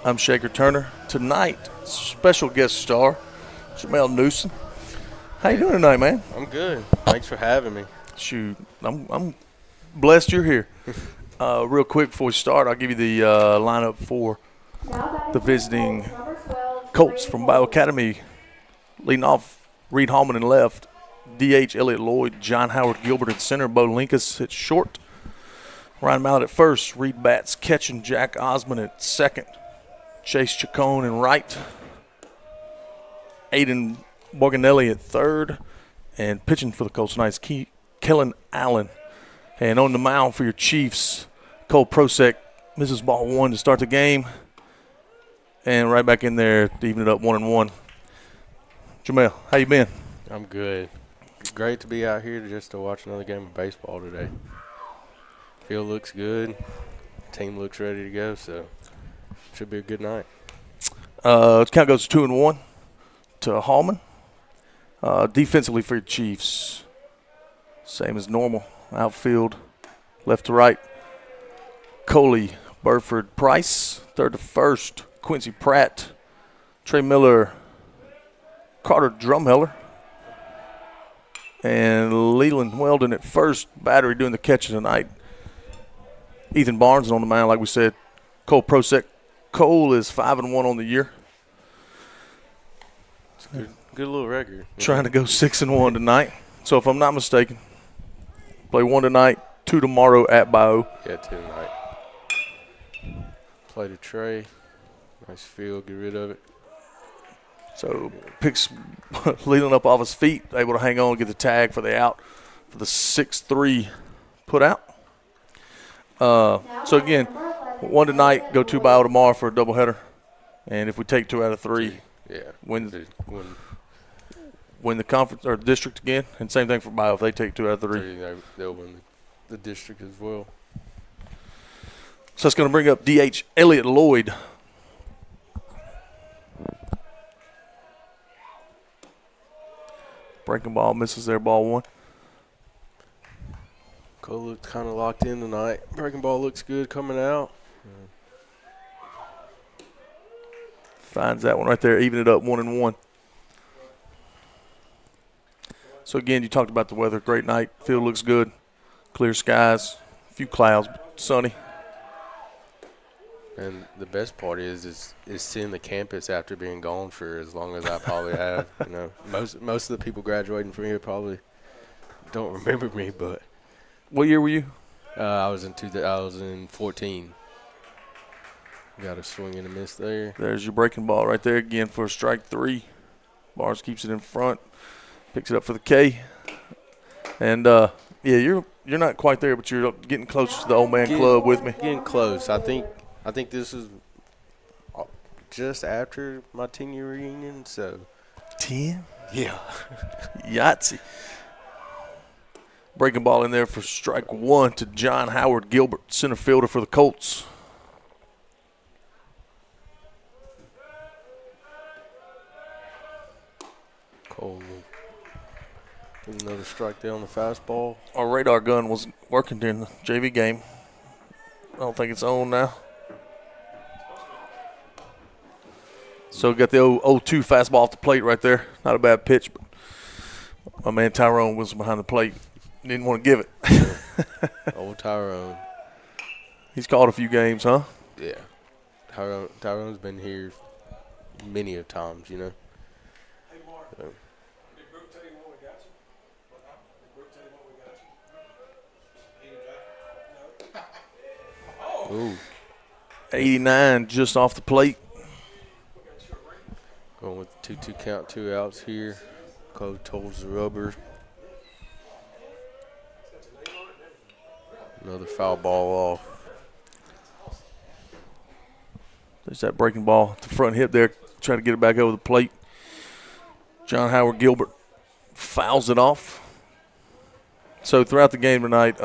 I'm Shaker Turner. Tonight, special guest star, Jamel Newsom. How you doing tonight, man? I'm good. Thanks for having me. Shoot, I'm blessed you're here. Real quick before we start, I'll give you the lineup for the visiting Colts from Bayou Academy. Leading off, Reed Hallman in left, DH Elliott Lloyd, John Howard Gilbert at center, Bo Linkus at short, Ryan Mallett at first, Reed Batts catching, Jack Osmond at second, Chase Chacon in right, Aiden Morganelli at third, and pitching for the Colts tonight is Kellen Allen. And on the mound for your Chiefs, Cole Prosek misses ball one to start the game, and right back in there to even it up 1-1. Jamel, how you been? I'm good. Great to be out here just to watch another game of baseball today. Field looks good. Team looks ready to go, so should be a good night. It count goes 2-1 to Hallman. Defensively for your Chiefs, same as normal. Outfield, left to right, Coley, Burford, Price. Third to first, Quincy Pratt, Trey Miller, Carter Drumheller, and Leland Weldon at first. Battery doing the catching tonight. Ethan Barnes is on the mound, like we said. Cole Prosek. Cole is 5-1 on the year. It's a good little record. Trying to go 6-1 tonight. So if I'm not mistaken, play 1 tonight, 2 tomorrow at Bayou. Yeah, 2 tonight. Play to Trey. Nice field. Get rid of it. So picks Leland up off his feet, able to hang on, get the tag for the out for the 6-3 put out. So again, 1 tonight, go 2 Bayou tomorrow for a doubleheader. And if we take 2 out of 3, Yeah. win the conference or district again. And same thing for Bayou if they take 2 out of 3. They'll win the district as well. So it's going to bring up DH Elliott Lloyd. Breaking ball, misses there, ball 1. Cole looks kind of locked in tonight. Breaking ball looks good coming out. Finds that one right there, even it up 1-1. So again, you talked about the weather. Great night. Field looks good. Clear skies. A few clouds, but sunny. And the best part is seeing the campus after being gone for as long as I probably have. You know, most of the people graduating from here probably don't remember me, but what year were you? I was in 2014. Got a swing and a miss there. There's your breaking ball right there again for strike 3. Barnes keeps it in front, picks it up for the K. And yeah, you're not quite there, but you're getting close to the old man club with me. Getting close. I think this is just after my 10-year reunion, so 10? Yeah. Yahtzee. Breaking ball in there for strike 1 to John Howard Gilbert, center fielder for the Colts. Cole. Another strike there on the fastball. Our radar gun was working during the JV game. I don't think it's on now. So got the 0-2 fastball off the plate right there. Not a bad pitch, but my man Tyrone was behind the plate. Didn't want to give it. Old Tyrone. He's called a few games, huh? Yeah. Tyrone's been here many of times, you know. Hey, Mark. So. Did Brooke tell you what we got you? Did Brooke tell you what we got you? No. Oh. 89 just off the plate. Going with 2-2 count, 2 outs here. Coach holds the rubber. Another foul ball off. There's that breaking ball at the front hip there, trying to get it back over the plate. John Howard Gilbert fouls it off. So throughout the game tonight,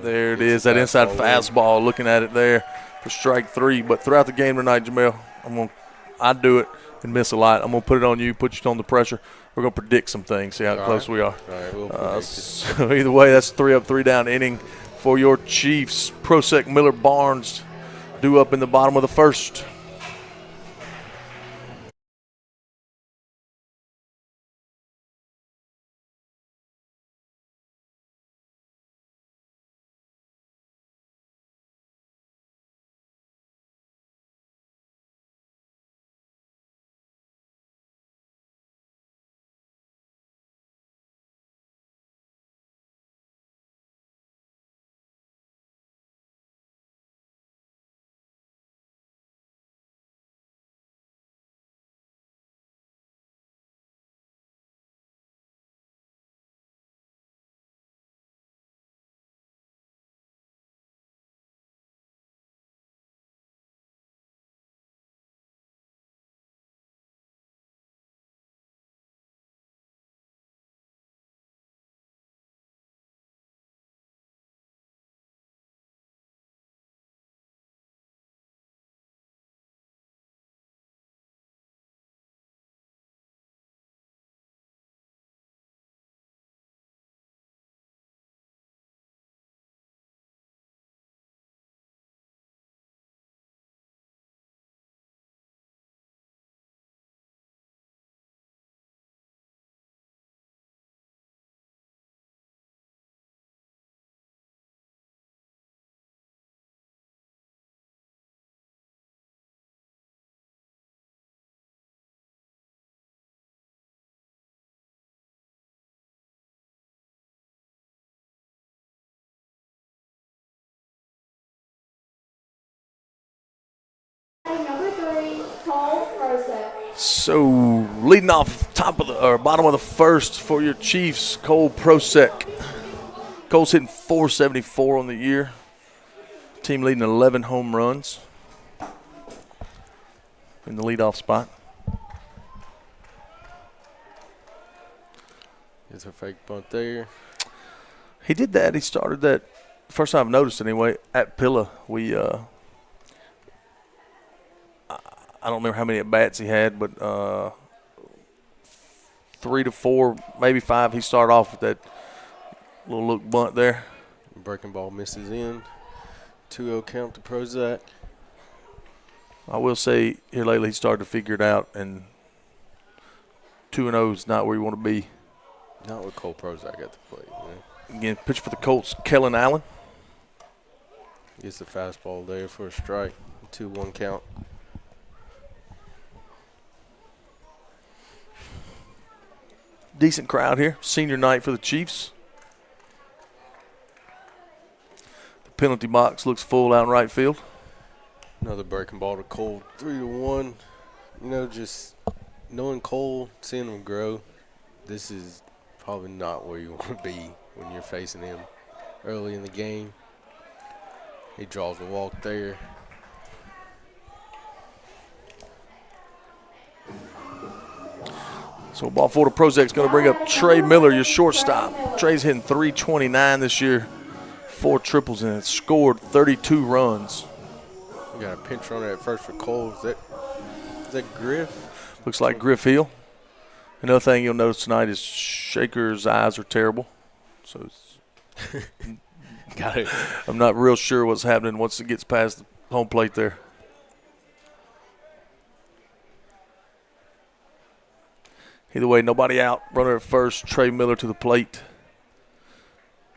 there it is, that inside fastball, looking at it there for strike 3. But throughout the game tonight, Jamel, I do it and miss a lot. I'm going to put it on you, put you on the pressure. We're going to predict some things, see how close we are. All right, we'll predict so either way, that's 3 up, 3 down inning. for your Chiefs. Prosek, Miller, Barnes due up in the bottom of the first. So leading off top of the or bottom of the first for your Chiefs, Cole Prosek. Cole's hitting .474 on the year. Team leading 11 home runs in the leadoff spot. It's a fake bunt there. He did that. He started that. First time I've noticed anyway at Pilla. I don't remember how many at bats he had, but 3 to 4, maybe 5. He started off with that little look bunt there. Breaking ball misses in. 2-0 count to Prozac. I will say here lately he started to figure it out, and 2-0 is not where you want to be. Not with Cole Prozac at the plate. Man. Again, pitch for the Colts, Kellen Allen. Gets the fastball there for a strike. 2-1 count. Decent crowd here. Senior night for the Chiefs. The penalty box looks full out in right field. Another breaking ball to Cole. 3-1. You know, just knowing Cole, seeing him grow, this is probably not where you want to be when you're facing him early in the game. He draws a walk there. So ball four to Prozak's going to bring up Trey Miller, your shortstop. Trey's hitting .329 this year, 4 triples, and it's scored 32 runs. We got a pinch runner at first for Cole. Is that Griff? Looks like Griff Hill. Another thing you'll notice tonight is Shaker's eyes are terrible. So it's got it. I'm not real sure what's happening once it gets past the home plate there. Either way, nobody out. Runner at first, Trey Miller to the plate.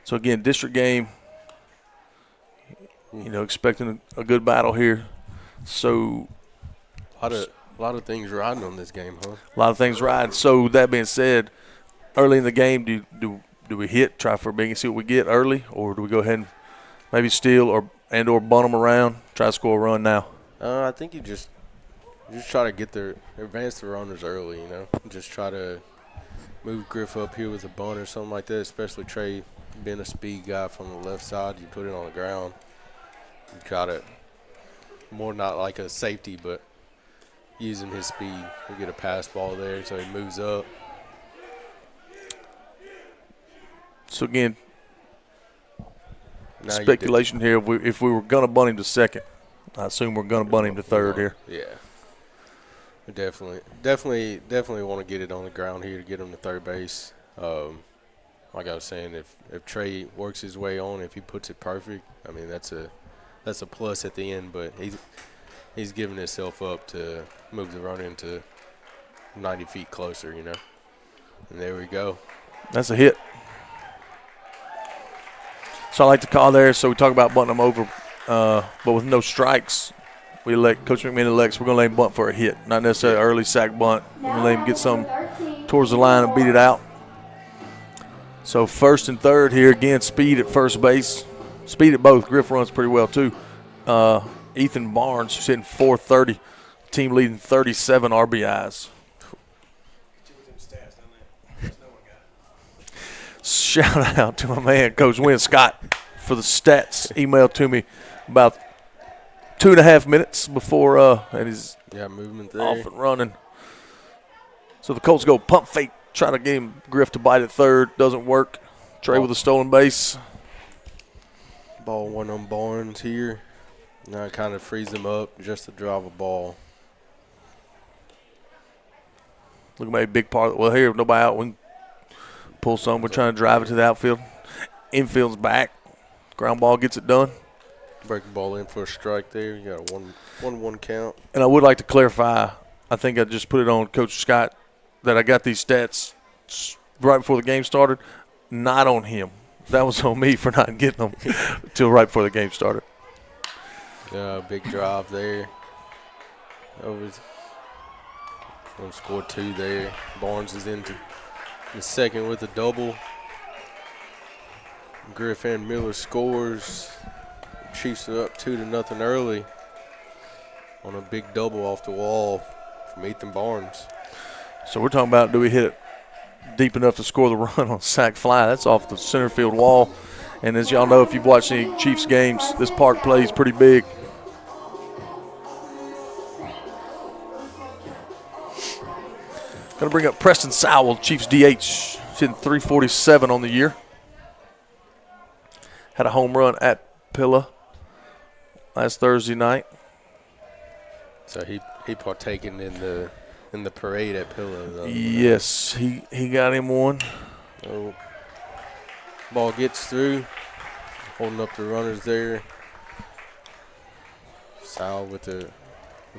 So, again, district game, you know, expecting a good battle here. So a lot of things riding on this game, huh? A lot of things riding. So, that being said, early in the game, do we hit, try for a big and see what we get early, or do we go ahead and maybe steal or bunt them around, try to score a run now? I think you just try to advance the runners early, you know. Just try to move Griff up here with a bunt or something like that, especially Trey being a speed guy from the left side. You put it on the ground. You try to more not like a safety, but using his speed. We get a pass ball there, so he moves up. So, again, now speculation here. If we were going to bunt him to second, I assume we're going to bunt him to third here. Yeah. We definitely want to get it on the ground here to get him to third base. like I was saying, if Trey works his way on, if he puts it perfect, I mean that's a plus at the end. But he's giving himself up to move the run into 90 feet closer, you know. And there we go. That's a hit. So I like the call there. So we talk about bunting them over, but with no strikes, Coach McMahon elects we're going to let him bunt for a hit, not necessarily early sack bunt. We're going to let him get some towards the line and beat it out. So first and third here, again, speed at first base. Speed at both. Griff runs pretty well, too. Ethan Barnes, who's hitting .430, team leading 37 RBIs. Shout out to my man, Coach Wynn Scott, for the stats emailed to me about 2.5 minutes before and he's movement there. Off and running. So the Colts go pump fake, try to get him Griff to bite at third. Doesn't work. Trey with a stolen base. Ball one on Barnes here. Now it kind of frees him up just to drive a ball. Look at my big part. Well, here, nobody out. We can pull some. We're trying to drive it to the outfield. Infield's back. Ground ball gets it done. Break the ball in for a strike there. You got a 1-1 count. And I would like to clarify, I think I just put it on Coach Scott, that I got these stats right before the game started. Not on him. That was on me for not getting them until right before the game started. Big drive there. Going to score 2 there. Barnes is into the second with a double. Griff and Miller scores. Chiefs are up 2-0 early on a big double off the wall from Ethan Barnes. So we're talking about, do we hit it deep enough to score the run on sac fly? That's off the center field wall. And as y'all know, if you've watched any Chiefs games, this park plays pretty big. Going to bring up Preston Sowell, Chiefs DH, hitting .347 on the year. Had a home run at Pilla last Thursday night. So he partaking in the parade at Pilla, though. Yes, he got him one. Oh, ball gets through, holding up the runners there. Sal with the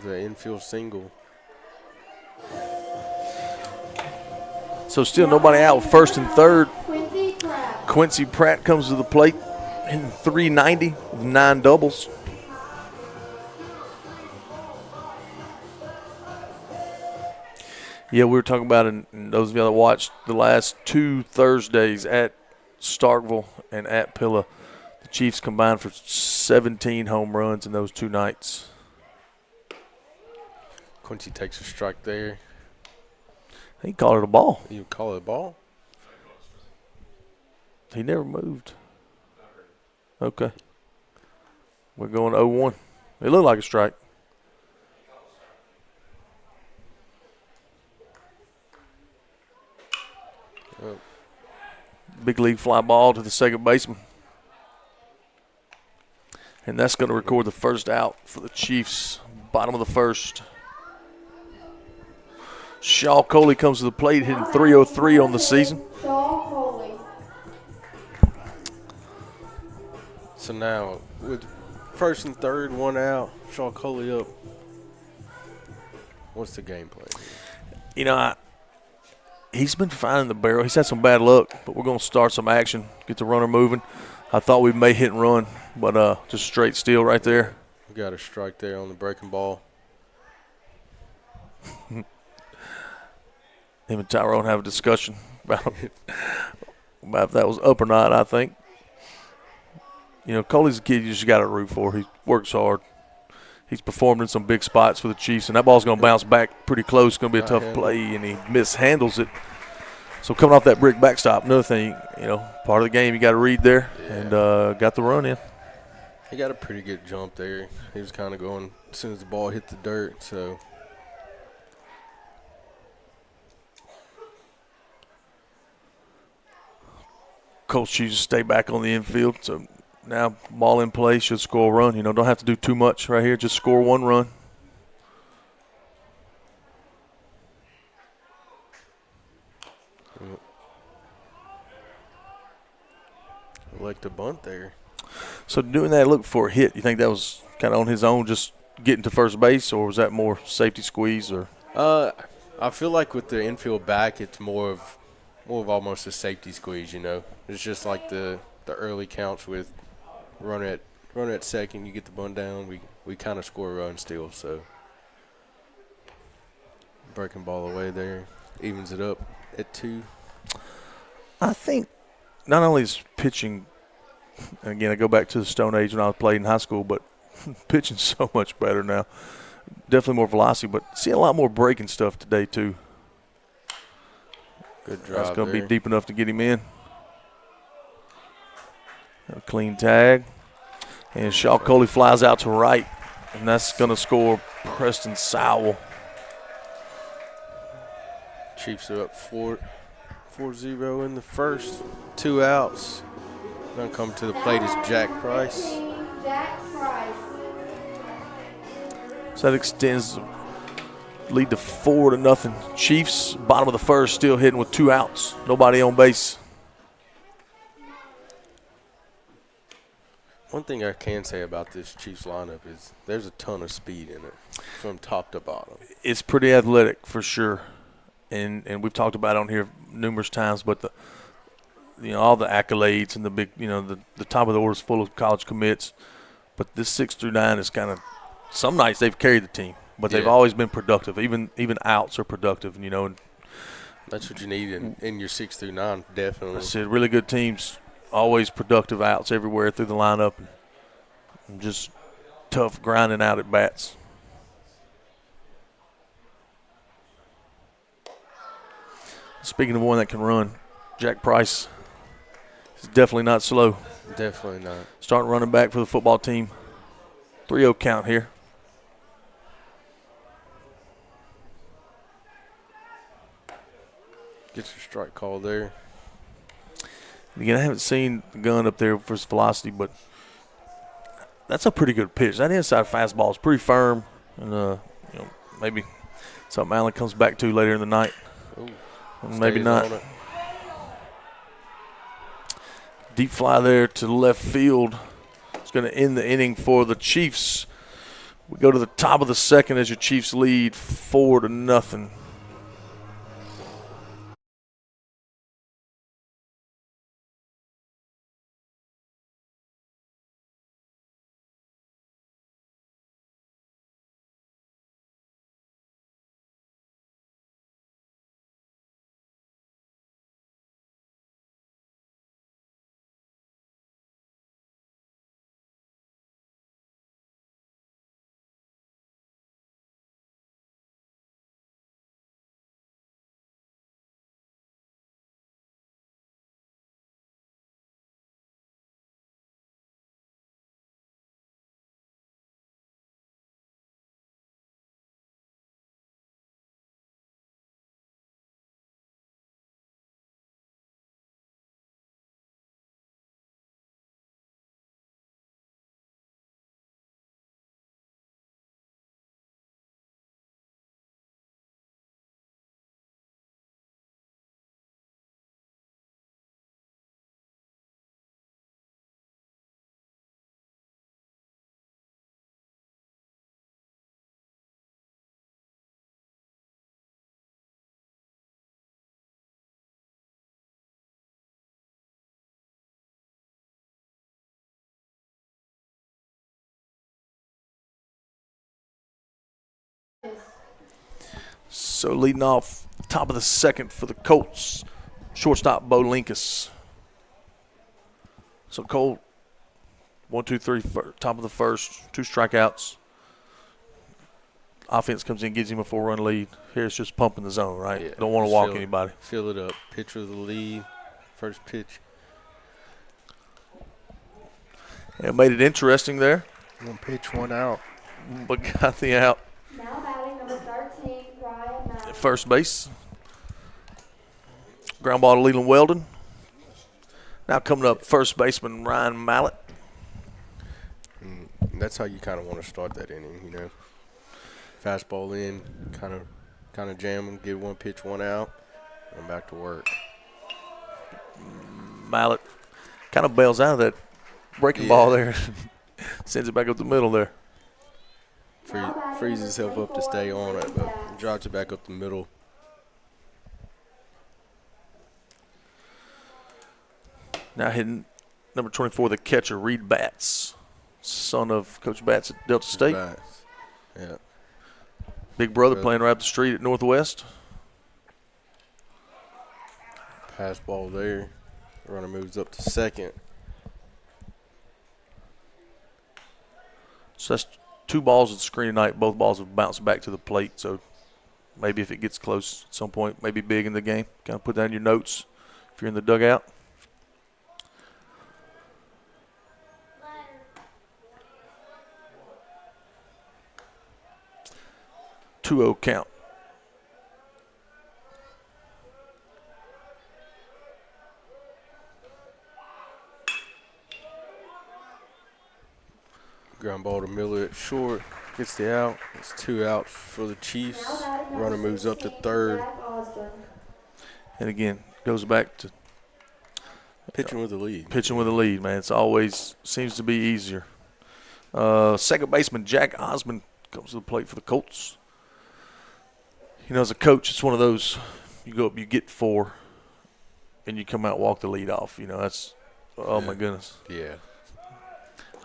infield single. So still nobody out. First and third. Quincy Pratt comes to the plate, hitting .390 with 9 doubles. Yeah, we were talking about, and those of you that watched the last 2 Thursdays at Starkville and at Pilla, the Chiefs combined for 17 home runs in those 2 nights. Quincy takes a strike there. He called it a ball. You call it a ball? He never moved. Okay. We're going 0-1. It looked like a strike. Oh. Big league fly ball to the second baseman. And that's going to record the first out for the Chiefs. Bottom of the first. Shaw Coley comes to the plate, hitting .303 on the season. So now, with first and third, 1 out, Shaw Coley up. What's the game plan? You know, he's been finding the barrel. He's had some bad luck, but we're going to start some action, get the runner moving. I thought we may hit and run, but just straight steal right there. We got a strike there on the breaking ball. Him and Tyrone have a discussion about if that was up or not, I think. You know, Coley's a kid you just got to root for. He works hard. He's performed in some big spots for the Chiefs, and that ball's going to bounce back pretty close. It's going to be a tough play, and he mishandles it. So coming off that brick backstop, another thing, you know, part of the game you got to read there, and got the run in. He got a pretty good jump there. He was kind of going as soon as the ball hit the dirt, so. Colts choose to stay back on the infield. So now ball in play, should score a run. You know, don't have to do too much right here. Just score 1 run. collect a bunt there. So doing that, look for a hit. You think that was kind of on his own, just getting to first base, or was that more safety squeeze? Or I feel like with the infield back, it's more of almost a safety squeeze. It's just like the early counts with runner at second, you get the bunt down, we kind of score a run still. So breaking ball away there evens it up at 2. I think not only is pitching, and again I go back to the Stone Age when I played in high school, but pitching's so much better now. Definitely more velocity, but seeing a lot more breaking stuff today too. Good drive. That's going to be deep enough to get him in. A clean tag. And Shaw Coley flies out to right, and that's going to score Preston Sowell. Chiefs are up 4-0 in the first. 2 outs. Going to come to the plate is Jack Price. So that extends the lead to 4-0. Chiefs, bottom of the first, still hitting with 2 outs. Nobody on base. One thing I can say about this Chiefs lineup is there's a ton of speed in it from top to bottom. It's pretty athletic for sure, and we've talked about it on here numerous times. But all the accolades and the big, the top of the order is full of college commits. But this 6 through 9 is kind of, some nights they've carried the team, but they've always been productive. Even outs are productive, And that's what you need in your 6 through 9, definitely. I said really good teams. Always productive outs everywhere through the lineup, and just tough grinding out at bats. Speaking of one that can run, Jack Price is definitely not slow. Definitely not. Starting running back for the football team. 3-0 count here. Gets your strike call there. Again, I haven't seen the gun up there for his velocity, but that's a pretty good pitch. That inside fastball is pretty firm, and maybe something Allen comes back to later in the night. Ooh, maybe not. Deep fly there to left field. It's going to end the inning for the Chiefs. We go to the top of the second as your Chiefs lead 4-0. So leading off top of the second for the Colts, shortstop Bo Linkus. So Colt, 1, 2, 3, top of the first, 2 strikeouts. Offense comes in, gives him a 4-run lead. Here it's just pumping the zone, right? Yeah, don't want to walk anybody. Fill it up. Pitcher of the lead, first pitch. Yeah, made it interesting there. 1 pitch, 1 out. But got the out. Now batting number 13, Ryan Mallett. At first base. Ground ball to Leland Weldon. Now coming up, first baseman Ryan Mallett. And that's how you kind of want to start that inning, you know. Fastball in, kind of jam them, get 1 pitch, 1 out, and back to work. Mallett kind of bails out of that breaking ball there. Sends it back up the middle there. Frees himself up to stay on it, but drops it back up the middle. Now hitting number 24, the catcher, Reed Batts, son of Coach Batts at Delta State. Batts. Yeah. Big brother playing right up the street at Northwest. Pass ball there. Runner moves up to second. So that's 2 balls at the screen tonight. Both balls have bounced back to the plate. So maybe if it gets close at some point, maybe big in the game. Kind of put that in your notes if you're in the dugout. 2-0 count. Ground ball to Miller at short. Gets the out. It's 2 outs for the Chiefs. Runner moves up to third. And again, goes back to pitching with the lead. Pitching with the lead, man. It's always seems to be easier. Second baseman Jack Osmond comes to the plate for the Colts. You know, as a coach, it's one of those, you go up, you get 4, and you come out, walk the lead off. You know, that's, oh, my goodness. Yeah.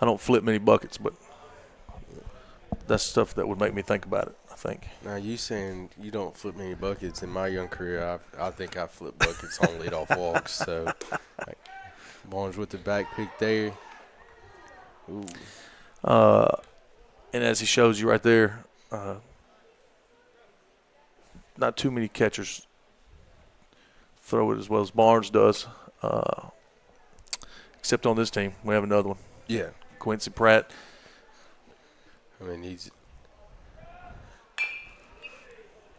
I don't flip many buckets, but that's stuff that would make me think about it, I think. Now, you saying you don't flip many buckets. In my young career, I think I flip buckets on leadoff walks. So, like, Barnes with the back pick there. Ooh. And as he shows you right there, not too many catchers throw it as well as Barnes does, except on this team. We have another one. Yeah. Quincy Pratt. I mean, he's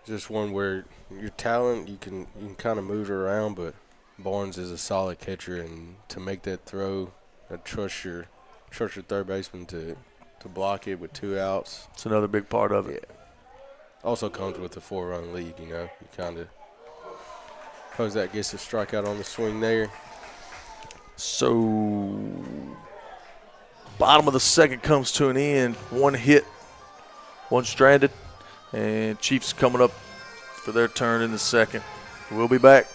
just one where your talent, you can kind of move it around, but Barnes is a solid catcher, and to make that throw, trust your third baseman to block it with 2 outs. It's another big part of it. Yeah. Also comes with a 4-run lead, you know. You kind of suppose that gets a strikeout on the swing there. So bottom of the second comes to an end. 1 hit, 1 stranded, and Chiefs coming up for their turn in the second. We'll be back.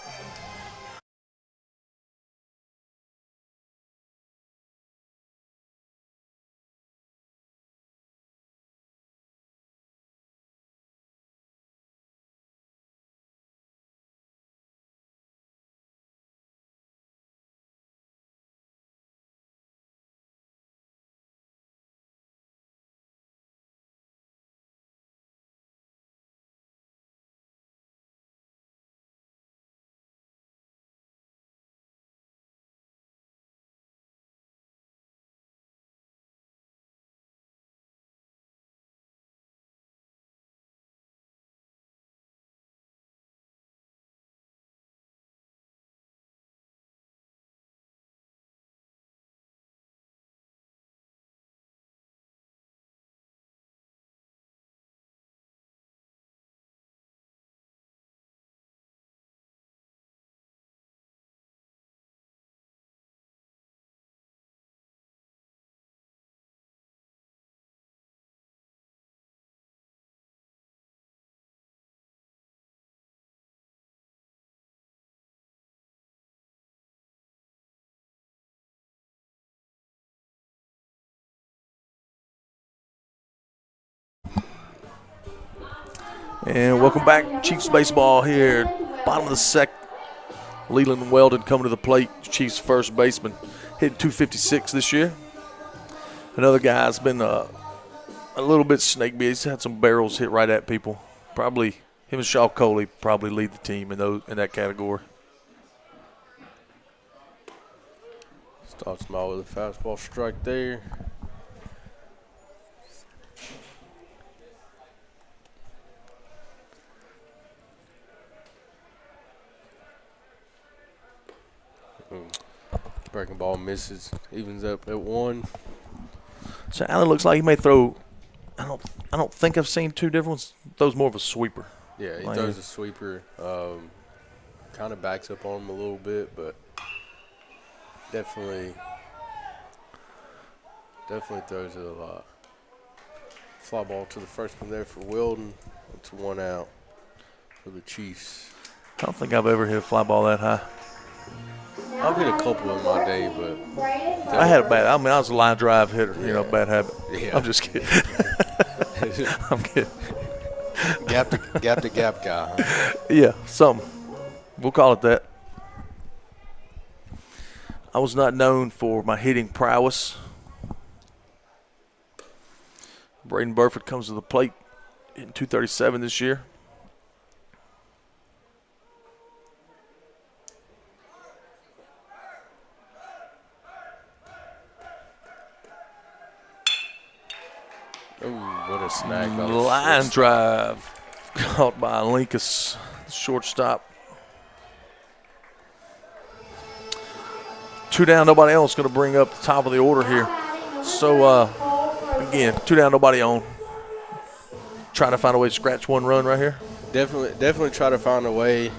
And welcome back, Chiefs baseball here. Bottom of the second, Leland Weldon coming to the plate, Chiefs first baseman, hitting .256 this year. Another guy's been a little bit snake bit. He's had some barrels hit right at people. Probably him and Shaw Coley probably lead the team in that category. Starts him out with a fastball strike there. Breaking ball misses, evens up at 1. So Allen looks like he may throw. I don't think I've seen 2 different ones. Throws more of a sweeper. Yeah, he throws a sweeper. Kind of backs up on him a little bit, but Definitely throws it a lot. Fly ball to the first one there for Wilden. It's 1 out for the Chiefs. I don't think I've ever hit a fly ball that high. I've hit a couple in my day, but I had a bad. I mean, I was a line drive hitter. You know, bad habit. Yeah. I'm just kidding. I'm kidding. Gap to gap guy. Huh? Yeah, something. We'll call it that. I was not known for my hitting prowess. Braden Burford comes to the plate in 237 this year. Ooh, what a snag. Line drive caught by Linkus, shortstop. 2 down, nobody else. Going to bring up the top of the order here. So, again, 2 down, nobody on. Trying to find a way to scratch 1 run right here. Definitely try to find a way,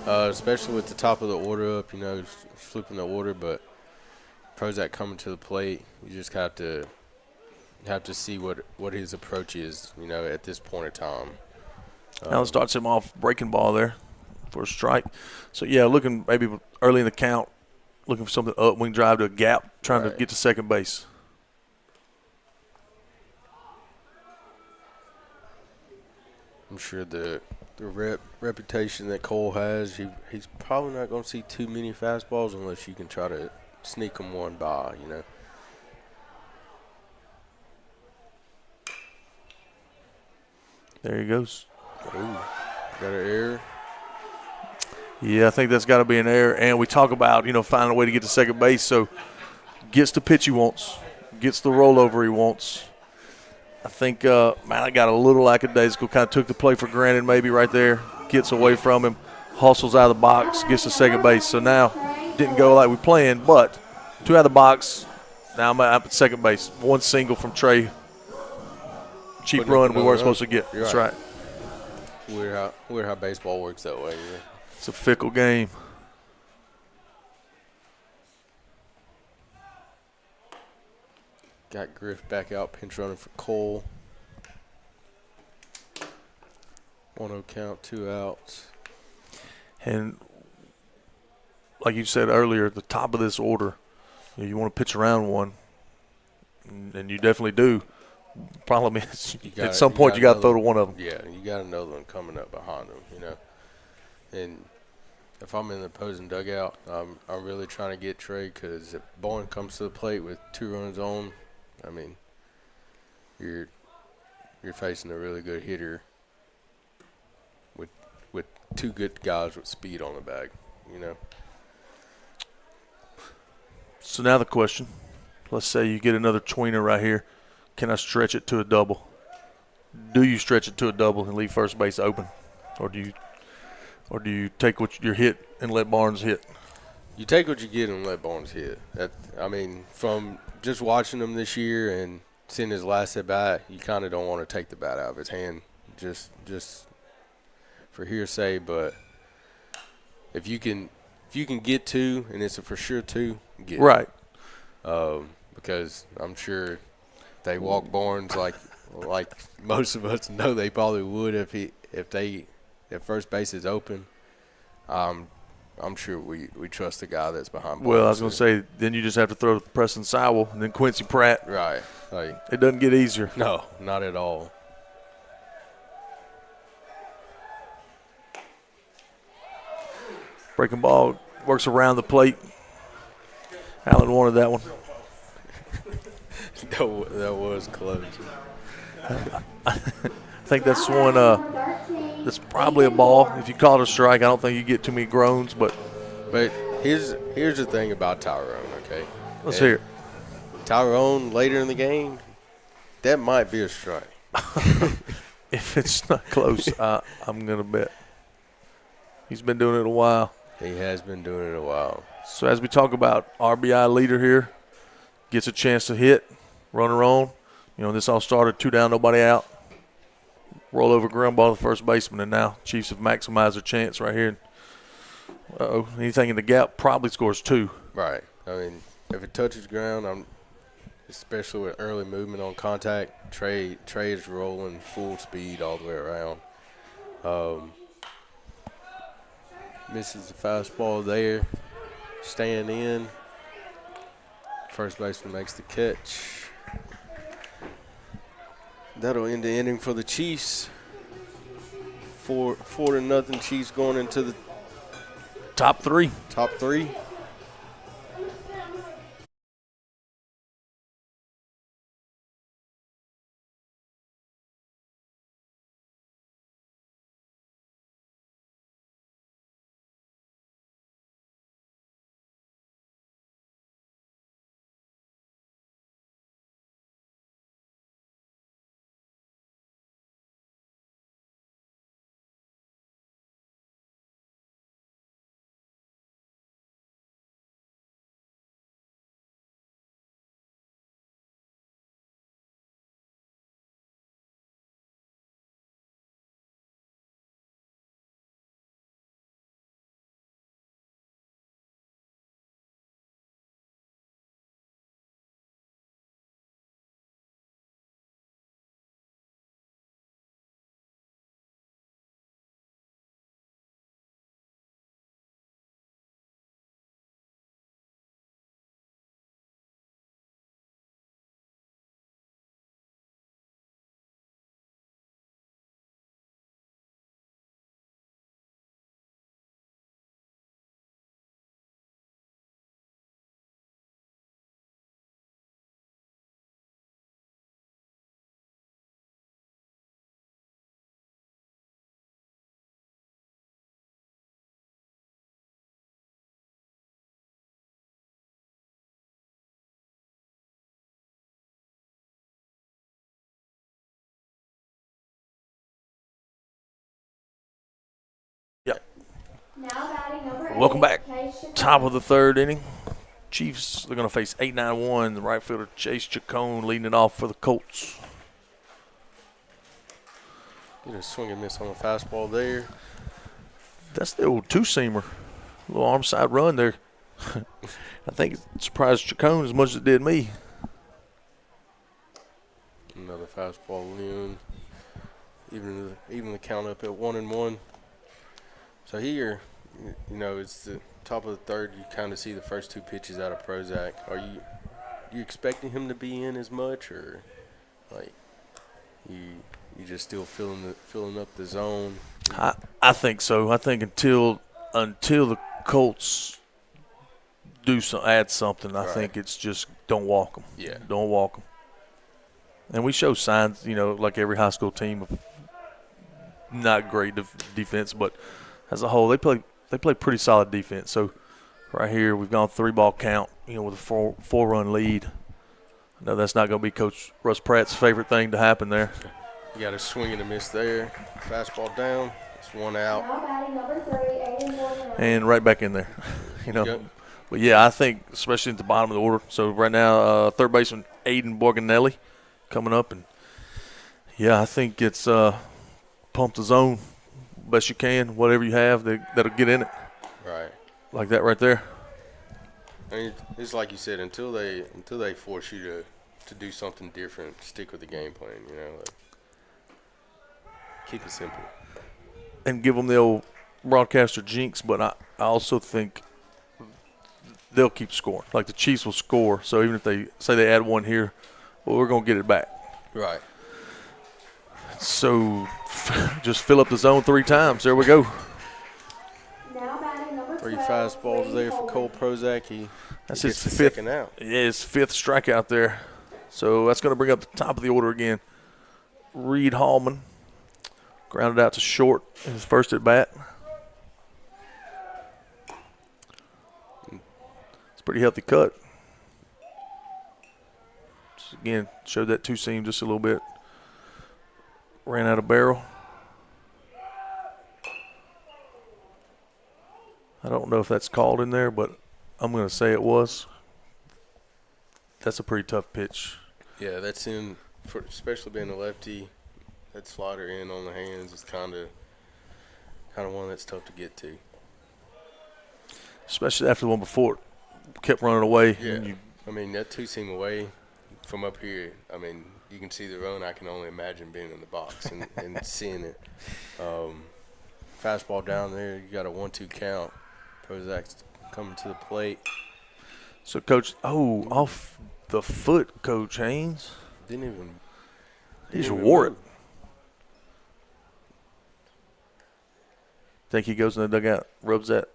especially with the top of the order up, you know, flipping the order. But Prozac coming to the plate, you just have to see what his approach is, you know, at this point in time. Now starts him off breaking ball there for a strike. So, yeah, looking maybe early in the count, looking for something up, wing drive to a gap, trying to get to second base. I'm sure the reputation that Cole has, he's probably not going to see too many fastballs unless you can try to sneak him one by, you know. There he goes. Ooh, got an error. Yeah, I think that's got to be an error. And we talk about, you know, finding a way to get to second base. So gets the pitch he wants, gets the rollover he wants. I think, I got a little lackadaisical, kind of took the play for granted maybe right there, gets away from him, hustles out of the box, gets to second base. So now didn't go like we planned, but 2 out of the box. Now I'm at second base. 1 single from Trey. Cheap run we weren't supposed to get. That's right. Weird how baseball works that way. Yeah. It's a fickle game. Got Griff back out, pinch running for Cole. 1-0 count, 2 outs. And like you said earlier, at the top of this order, you want to pitch around 1, and you definitely do. Problem is, at some point you got to throw to one of them. Yeah, you got another one coming up behind them, you know. And if I'm in the opposing dugout, I'm really trying to get Trey, because if Bourne comes to the plate with 2 runs on, I mean, you're facing a really good hitter with 2 good guys with speed on the bag, you know. So now the question, let's say you get another tweener right here. Can I stretch it to a double? Do you stretch it to a double and leave first base open? Or do you take what your hit and let Barnes hit? You take what you get and let Barnes hit. I mean, from just watching him this year and seeing his last at bat, you kind of don't want to take the bat out of his hand just for hearsay. But if you can get 2 and it's a for sure 2, get it. Right. Because I'm sure they walk Barnes like most of us know they probably would if first base is open. I'm sure we trust the guy that's behind Barnes. Well, I was going to say, then you just have to throw to Preston Sowell and then Quincy Pratt. Right. It doesn't get easier. No, not at all. Breaking ball works around the plate. Allen wanted that one. That was close. I think that's one that's probably a ball. If you call it a strike, I don't think you get too many groans. But here's the thing about Tyrone, okay? Let's hear it. Tyrone later in the game, that might be a strike. If it's not close, I'm going to bet. He's been doing it a while. He has been doing it a while. So as we talk about RBI leader here, gets a chance to hit, runner on. You know, this all started 2 down, nobody out. Roll over ground ball to the first baseman, and now Chiefs have maximized their chance right here. Anything in the gap probably scores 2. Right. I mean, if it touches ground, especially with early movement on contact, Trey is rolling full speed all the way around. Misses the fastball there, staying in. First baseman makes the catch. That'll end the inning for the Chiefs. 4-0 Chiefs going into the top three. Top three. Yep. Now batting number 8. Welcome back. Chase Top of the third inning. Chiefs are going to face 8-9-1. The right fielder Chase Chacon leading it off for the Colts. Get a swing and miss on the fastball there. That's the old two-seamer. Little arm side run there. I think it surprised Chacon as much as it did me. Another fastball in. Even the count up at 1-1. So here, it's the top of the third. You kind of see the first two pitches out of Prozac. Are you expecting him to be in as much, or like you just still filling up the zone? I think so. I think until the Colts add something, I think it's just don't walk them. Yeah. Don't walk them. And we show signs, like every high school team, of not great defense, but as a whole, they play pretty solid defense. So right here, we've gone 3-ball count, with a 4-run lead. I know that's not going to be Coach Russ Pratt's favorite thing to happen there. You got a swing and a miss there. Fastball down. It's one out. Now batting number 3, Aiden Morgan. And right back in there, Yep. But yeah, I think especially at the bottom of the order. So right now, third baseman Aiden Borganelli coming up, and yeah, I think it's pump the zone best you can. Whatever you have, that'll get in it. Right. Like that right there. I mean, it's like you said, until they force you to do something different, stick with the game plan. Keep it simple. And give them the old broadcaster jinx, but I also think they'll keep scoring. Like the Chiefs will score, so even if they say they add one here, well, we're going to get it back. Right. So just fill up the zone 3 times. There we go. Now batting number 12, 3 fastballs there for Cole Prozac. That's his his second out. Yeah, his 5th strikeout there. So that's going to bring up the top of the order again. Reed Hallman grounded out to short in his first at bat. It's a pretty healthy cut. Just again, showed that two-seam just a little bit. Ran out of barrel. I don't know if that's called in there, but I'm going to say it was. That's a pretty tough pitch. Yeah, that's in, especially being a lefty. That slider in on the hands is kind of one that's tough to get to. Especially after the one before. kept running away. Yeah. And I mean, that two-seam away from up here, I mean, you can see the run. I can only imagine being in the box and seeing it. Fastball down there, you got a 1-2 count. Prozac's coming to the plate. So, Coach, off the foot, Coach Haynes. Didn't even. He just wore it. Think he goes in the dugout, rubs that?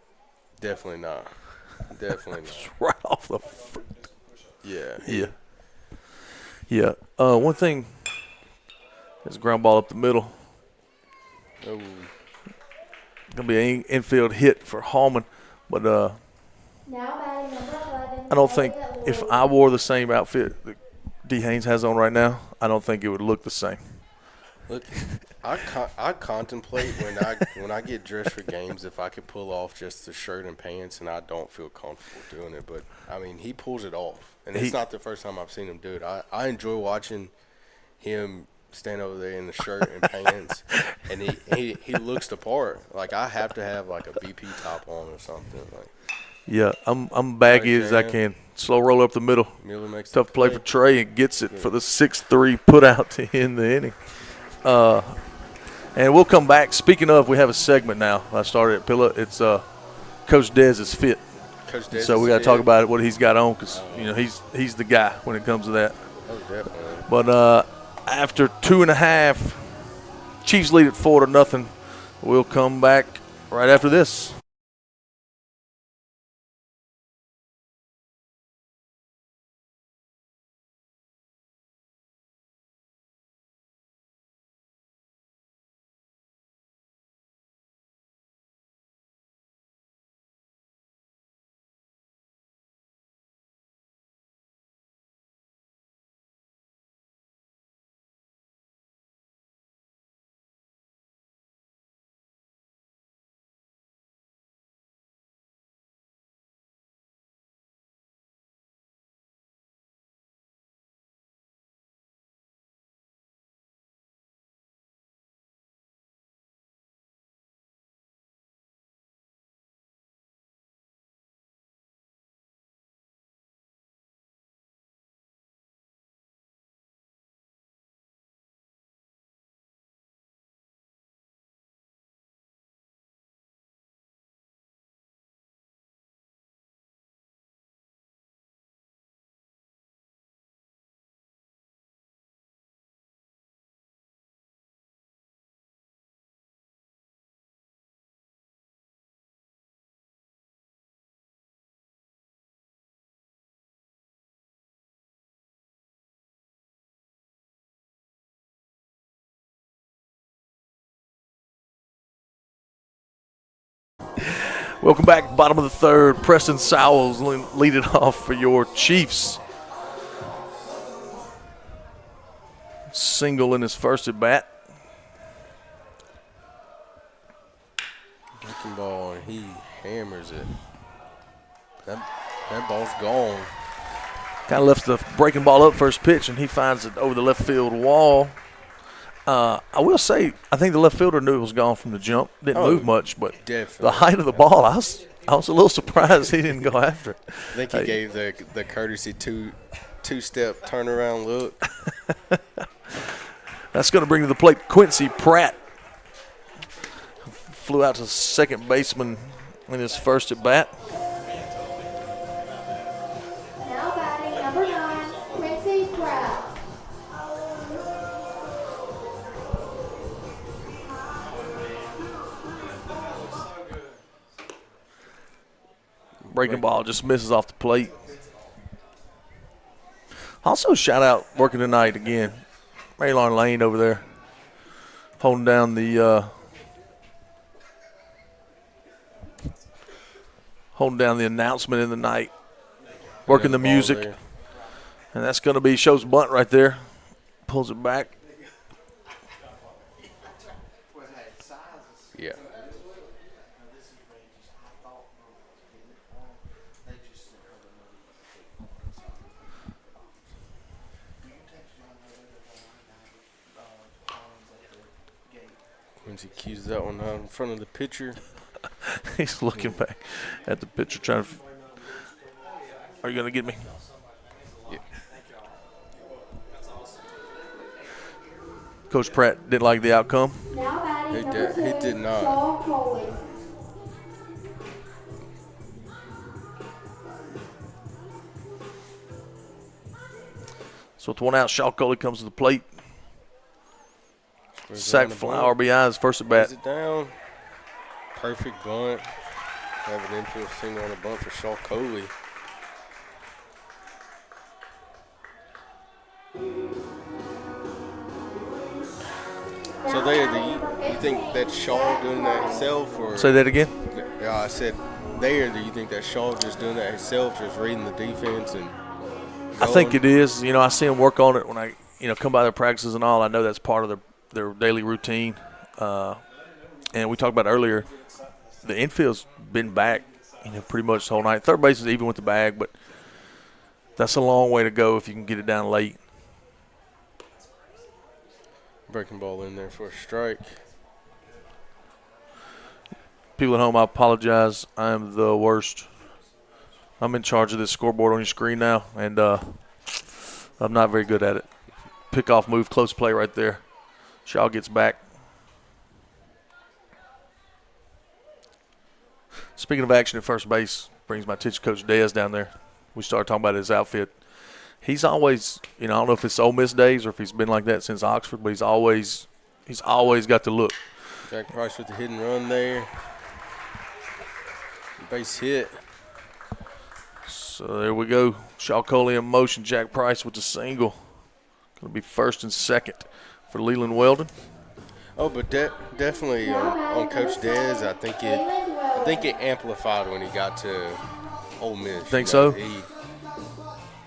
Definitely not. Definitely not. Right off the foot. Yeah. Yeah. Yeah. One thing is ground ball up the middle. Oh. Gonna be an infield hit for Hallman, but Now batting number 11. I don't think Elliott if Lloyd. I wore the same outfit that D. Haynes has on right now, I don't think it would look the same. Look, I contemplate when I get dressed for games if I could pull off just the shirt and pants, and I don't feel comfortable doing it. But I mean, he pulls it off, and it's not the first time I've seen him do it. I enjoy watching him stand over there in the shirt and pants, and he looks the part. Like I have to have like a BP top on or something. Like Yeah, I'm baggy as I can. Slow roll up the middle. Miller makes Tough the play for Trey and gets it for the 6-3 put out to end the inning. And we'll come back. Speaking of, we have a segment now. I started at Pilla. It's Coach Dez is fit. Coach Dez so we is got to fit. talk about it, what he's got on, because he's the guy when it comes to that. Oh, definitely. But after 2.5, Chiefs lead it 4-0. We'll come back right after this. Welcome back, bottom of the third. Preston Sowles lead it off for your Chiefs. Single in his first at bat. Breaking ball, and he hammers it. That ball's gone. Kind of left the breaking ball up first pitch, and he finds it over the left field wall. I will say, I think the left fielder knew it was gone from the jump. Didn't move much, but definitely. the height of the ball, I was a little surprised he didn't go after it. I think he gave the courtesy two-step turnaround look. That's going to bring to the plate Quincy Pratt. Flew out to second baseman in his first at bat. Now batting number 9, Quincy Pratt. Breaking ball just misses off the plate. Also, shout out working tonight again. Maylon Lane over there holding down the announcement in the night, working the music, and that's going to be shows bunt right there. Pulls it back. Yeah. Quincy keys that one out in front of the pitcher. He's looking back at the pitcher trying to. Are you going to get me? Yeah. Coach Pratt didn't like the outcome. Now batting He number did- he 10, did not. Shaw Coley. So with one out, Shaw Coley comes to the plate. Sack the fly bunt. RBIs first at bat. Lays it down. Perfect bunt. Have an infield single on a bunt for Shaw Coley. So there, do you think that's Shaw doing that himself, or Say that again. Yeah, I said there. Do you think that Shaw just doing that himself, just reading the defense and? I think going? it is. You know, I see them work on it when I, come by their practices and all. I know that's part of their daily routine. And we talked about earlier, the infield's been back, pretty much the whole night. Third base is even with the bag, but that's a long way to go if you can get it down late. Breaking ball in there for a strike. People at home, I apologize. I am the worst. I'm in charge of this scoreboard on your screen now, and I'm not very good at it. Pickoff move, close play right there. Shaw gets back. Speaking of action at first base, brings my attention Coach Dez down there. We started talking about his outfit. He's always, I don't know if it's Ole Miss days or if he's been like that since Oxford, but he's always got the look. Jack Price with the hit and run there. Base hit. So there we go. Shaw Coley in motion. Jack Price with the single. Going to be first and second for Leland Weldon. Oh, but definitely on Coach Dez, I think it amplified when he got to Ole Miss. Think so?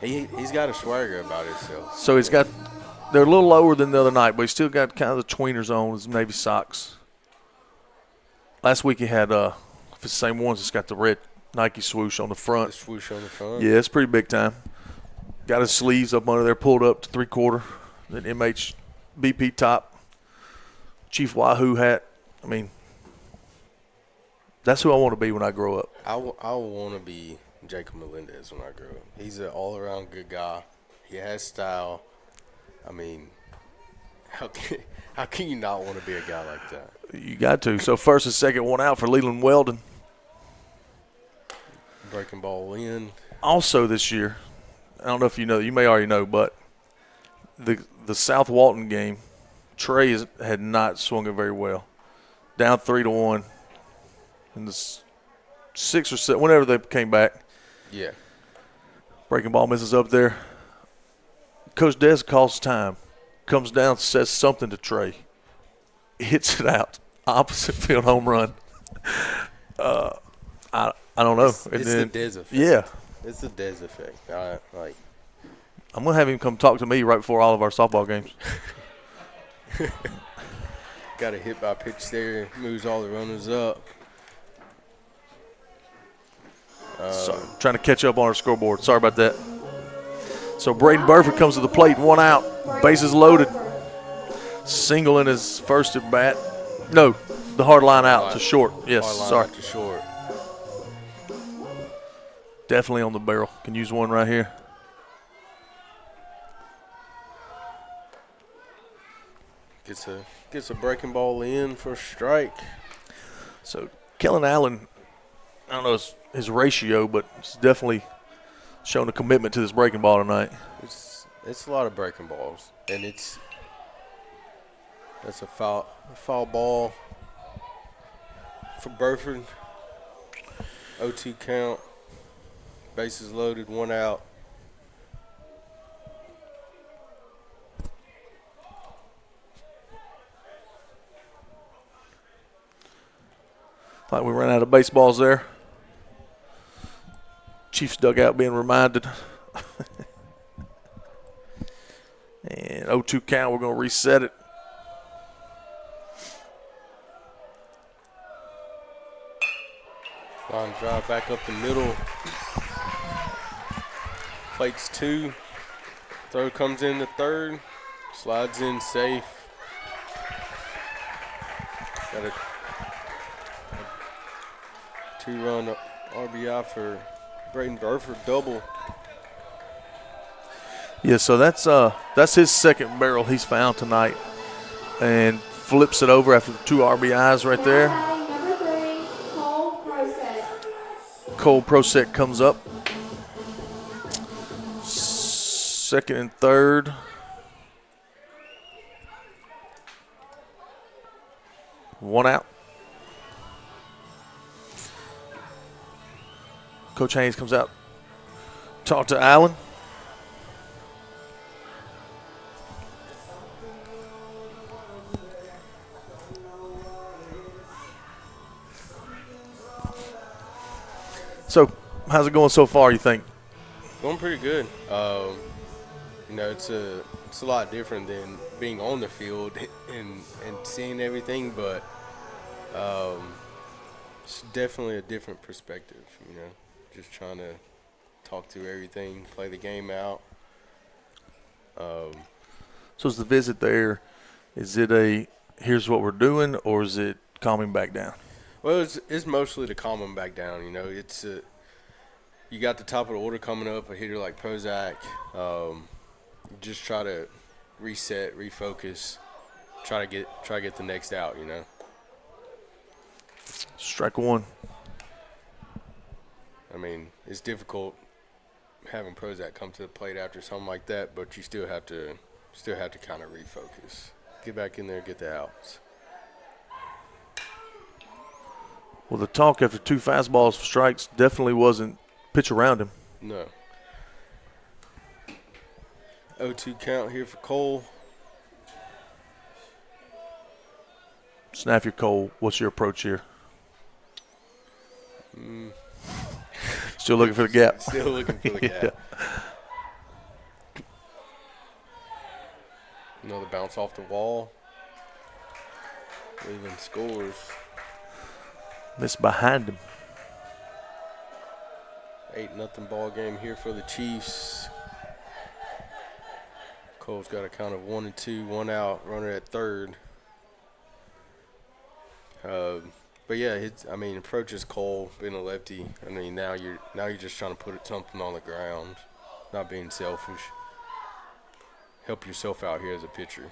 He's got a swagger about himself. So they're a little lower than the other night, but he's still got kind of the tweeners on his Navy socks. Last week he had, if it's the same ones, it's got the red Nike swoosh on the front. The swoosh on the front. Yeah, it's pretty big time. Got his sleeves up under there, pulled up to 3/4. Then MH BP top. Chief Wahoo hat. I mean, that's who I want to be when I grow up. I want to be Jacob Melendez when I grow up. He's an all-around good guy. He has style. I mean, how can you not want to be a guy like that? You got to. So first and second, one out for Leland Weldon. Breaking ball in. Also this year, I don't know if you know, you may already know, but the South Walton game, Trey had not swung it very well. Down 3-1 in the 6 or 7, whenever they came back. Yeah. Breaking ball misses up there. Coach Des calls time. Comes down, says something to Trey. Hits it out. Opposite field home run. I don't know. It's the Des effect. Yeah. It's the Des effect. I'm going to have him come talk to me right before all of our softball games. Got a hit by pitch there. Moves all the runners up. Sorry, trying to catch up on our scoreboard. Sorry about that. So Braden Burford comes to the plate, one out, bases loaded. Single in his first at bat. No, the hard line out to short. Yes, hard line sorry. out to short. Definitely on the barrel. Can use one right here. Gets a breaking ball in for a strike. So Kellen Allen, I don't know his ratio, but it's definitely shown a commitment to this breaking ball tonight. It's a lot of breaking balls, and that's a foul ball for Burford. 0-2 count. Bases loaded, one out. Like we ran out of baseballs there. Chiefs dugout being reminded. And 0-2 count, we're going to reset it. Line drive back up the middle. Plates 2. Throw comes in the third. Slides in safe. Got a 2-run RBI for Braden Burford double. Yeah, so that's his second barrel he's found tonight, and flips it over after 2 RBIs right there. Number 3, Cole Prosek. Cole Prosek comes up. Second and third. One out. Coach Haynes comes out. Talk to Allen. So, how's it going so far, you think? Going pretty good. You know, it's a lot different than being on the field and seeing everything, but it's definitely a different perspective, you know, just trying to talk through everything, play the game out. So is the visit there, is it a here's what we're doing, or is it calming back down? Well, it's mostly to calm them back down, you know. It's you got the top of the order coming up, a hitter like Prozac. Just try to reset, refocus, try to get the next out, you know. Strike one. I mean, it's difficult having Prozac come to the plate after something like that, but you still have to kind of refocus, get back in there, get the outs. Well, the talk after 2 fastballs for strikes definitely wasn't pitch around him. No. 0-2 count here for Cole. Snaffy Cole, what's your approach here? Still looking for the gap. Still looking for the gap. Yeah. Another bounce off the wall. Leaving scores. Missed behind him. 8-0 ball game here for the Chiefs. Cole's got a count of 1-2, 1 out, runner at third. But yeah, approaches Cole being a lefty. I mean, now you're just trying to put something on the ground, not being selfish. Help yourself out here as a pitcher.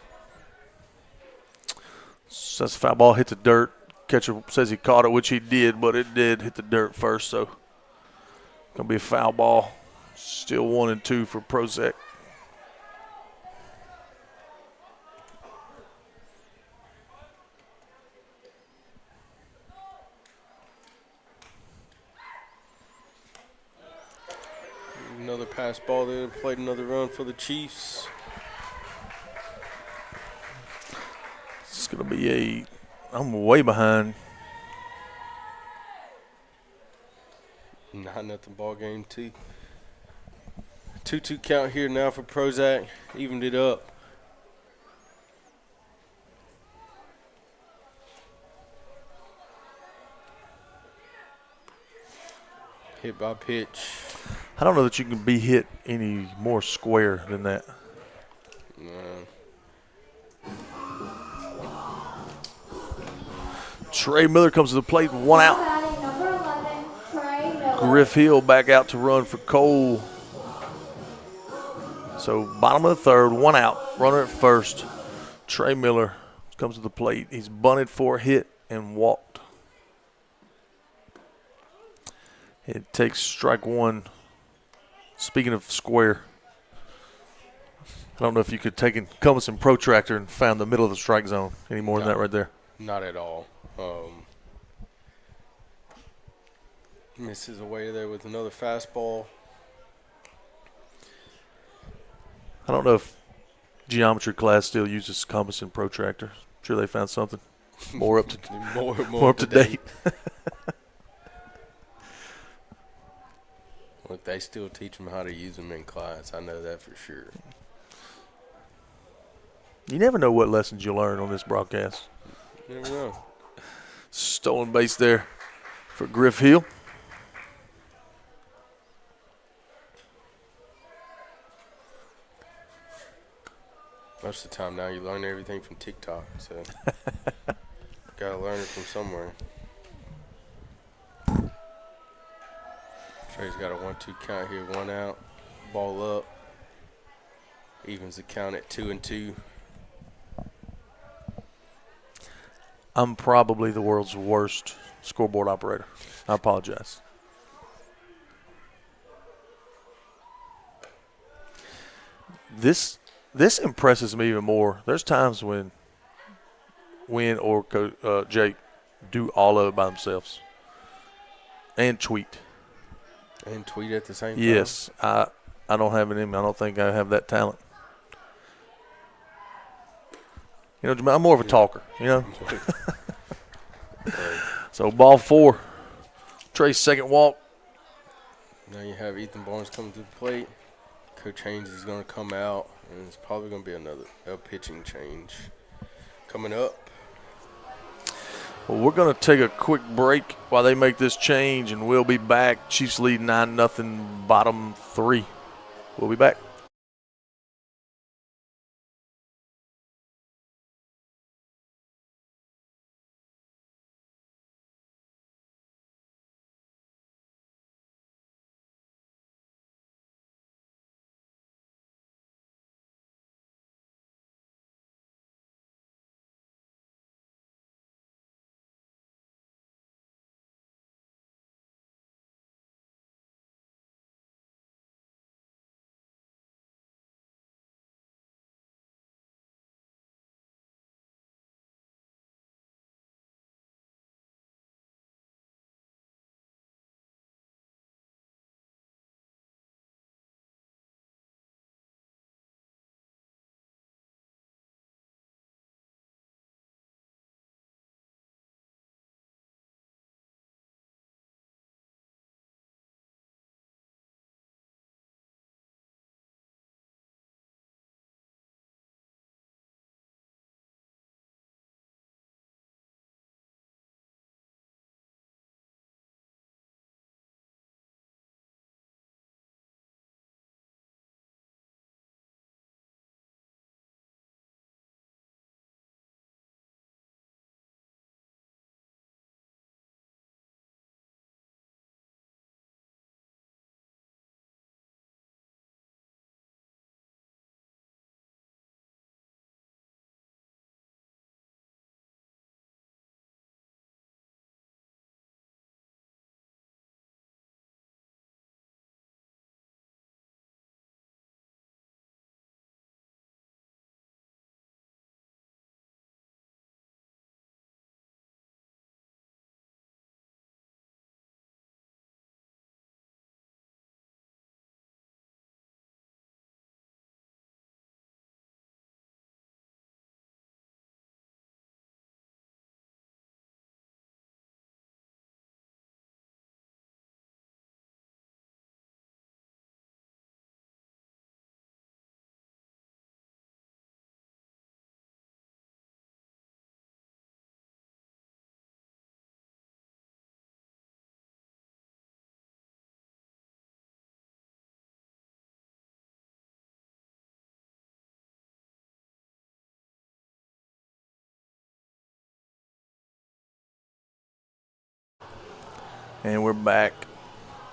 So that's a foul ball, hit the dirt. Catcher says he caught it, which he did, but it did hit the dirt first, so gonna be a foul ball. Still 1-2 for Prozac. Another pass ball there, played another run for the Chiefs. It's going to be I'm way behind. 9-0 ball game, 2-2 count here now for Prozac, evened it up. Hit by pitch. I don't know that you can be hit any more square than that. No. Trey Miller comes to the plate, 1 out. Number 11, Trey Miller. Griff Hill back out to run for Cole. So bottom of the third, 1 out. Runner at first. Trey Miller comes to the plate. He's bunted for a hit and walked. It takes strike one. Speaking of square, I don't know if you could take a compass and protractor and find the middle of the strike zone any more than that right there. Not at all. Misses away there with another fastball. I don't know if geometry class still uses compass and protractor. I'm sure they found something more up to more up to date. Look, they still teach them how to use them in class. I know that for sure. You never know what lessons you learn on this broadcast. You never know. Stolen base there for Griff Hill. Most of the time now you learn everything from TikTok, so gotta learn it from somewhere. Trey's got a 1-2 count here, 1 out, ball up. Evens the count at 2-2. I'm probably the world's worst scoreboard operator. I apologize. This impresses me even more. There's times when Jake do all of it by themselves and tweet. And tweet at the same time? Yes. I don't have it in me. I don't think I have that talent. You know, I'm more of a talker, you know. So ball 4. Trey's second walk. Now you have Ethan Barnes coming to the plate. Coach Haynes is going to come out, and it's probably going to be a pitching change coming up. Well, we're going to take a quick break while they make this change, and we'll be back. Chiefs lead 9-0, bottom 3. We'll be back. And we're back.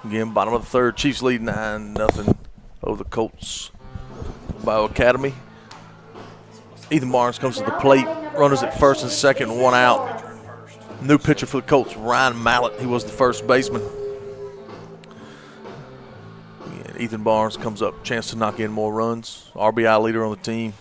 Again, bottom of the third. Chiefs lead 9-0 over the Colts. Bayou Academy. Ethan Barnes comes to the plate. Runners at first and second, 1 out. New pitcher for the Colts, Ryan Mallett. He was the first baseman. And Ethan Barnes comes up, chance to knock in more runs. RBI leader on the team.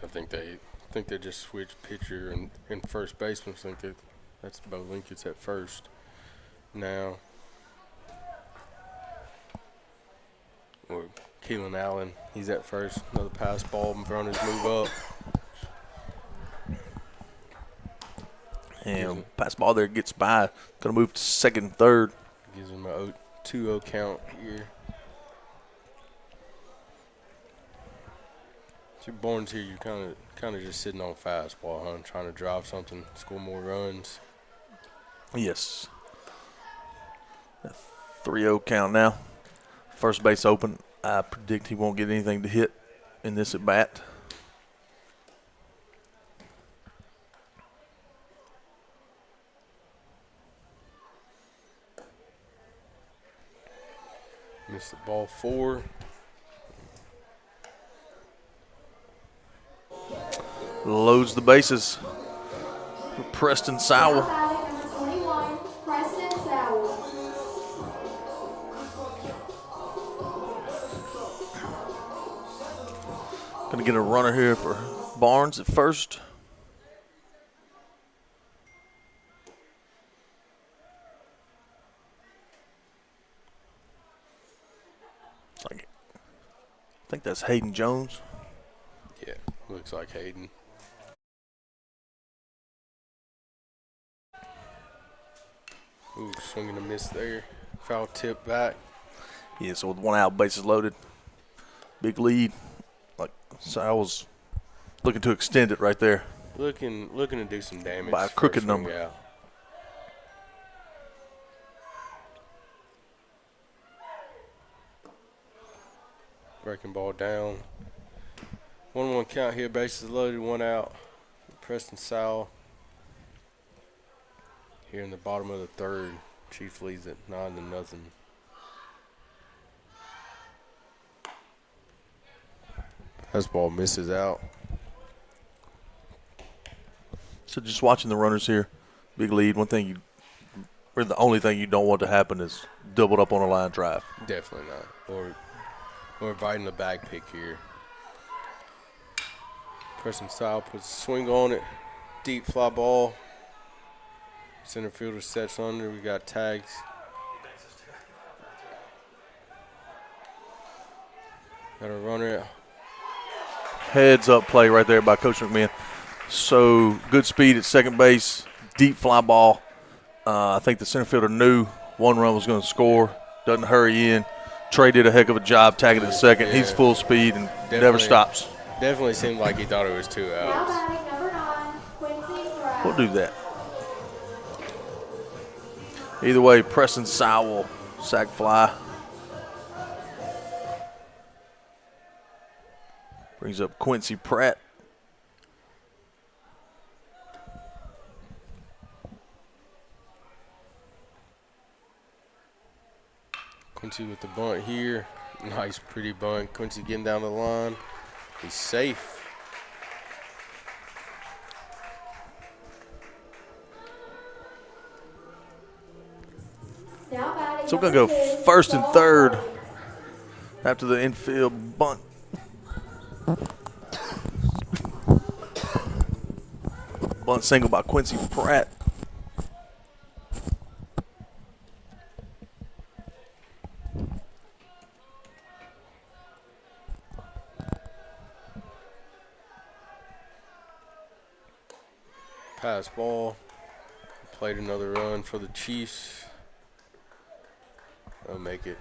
I think they just switched pitcher and first baseman. I think that's Bo Lincoln's at first now. Or Keelan Allen, he's at first. Another pass ball in front of his move up. And pass ball there gets by. Going to move to second, third. Gives him a 2-0 count here. So Barnes here, you're kind of just sitting on fastball, huh? Trying to drive something, score more runs. Yes. 3-0 count now. First base open. I predict he won't get anything to hit in this at bat. Missed the ball 4. Loads the bases. Preston Sowell. Now batting number 21, Preston Sowell. Gonna get a runner here for Barnes at first. I think that's Hayden Jones. Yeah, looks like Hayden. Ooh, swinging a miss there. Foul tip back. Yeah, so with 1 out, bases loaded. Big lead. Like Sowell's looking to extend it right there. Looking to do some damage. By a crooked first number. swing out. Breaking ball down. 1-1 count here. Bases loaded. 1 out. Preston Sowell. Here in the bottom of the 3rd. Chief leads it 9-0. Fastball misses out. So just watching the runners here, big lead. Or the only thing you don't want to happen is doubled up on a line drive. Definitely not. Or inviting the bag pick here. Preston Sowell puts a swing on it. Deep fly ball. Center fielder sets under. We got tags. Got a runner. Heads up play right there by Coach McMahon. So good speed at second base, deep fly ball. I think the center fielder knew 1 run was going to score. Doesn't hurry in. Trey did a heck of a job tagging at second. Yeah. He's full speed and never stops. Definitely seemed like he thought it was 2 Now outs. batting number 9, Quincy Brown. We'll do that. Either way, Preston Sowell, sac fly. Brings up Quincy Pratt. Quincy with the bunt here. Nice, pretty bunt. Quincy getting down the line. He's safe. Now batting So we're going to number go 2, first and Saul 3rd Hardy. after the infield bunt. Bunt single by Quincy Pratt. Pass ball. Played another run for the Chiefs. They'll make it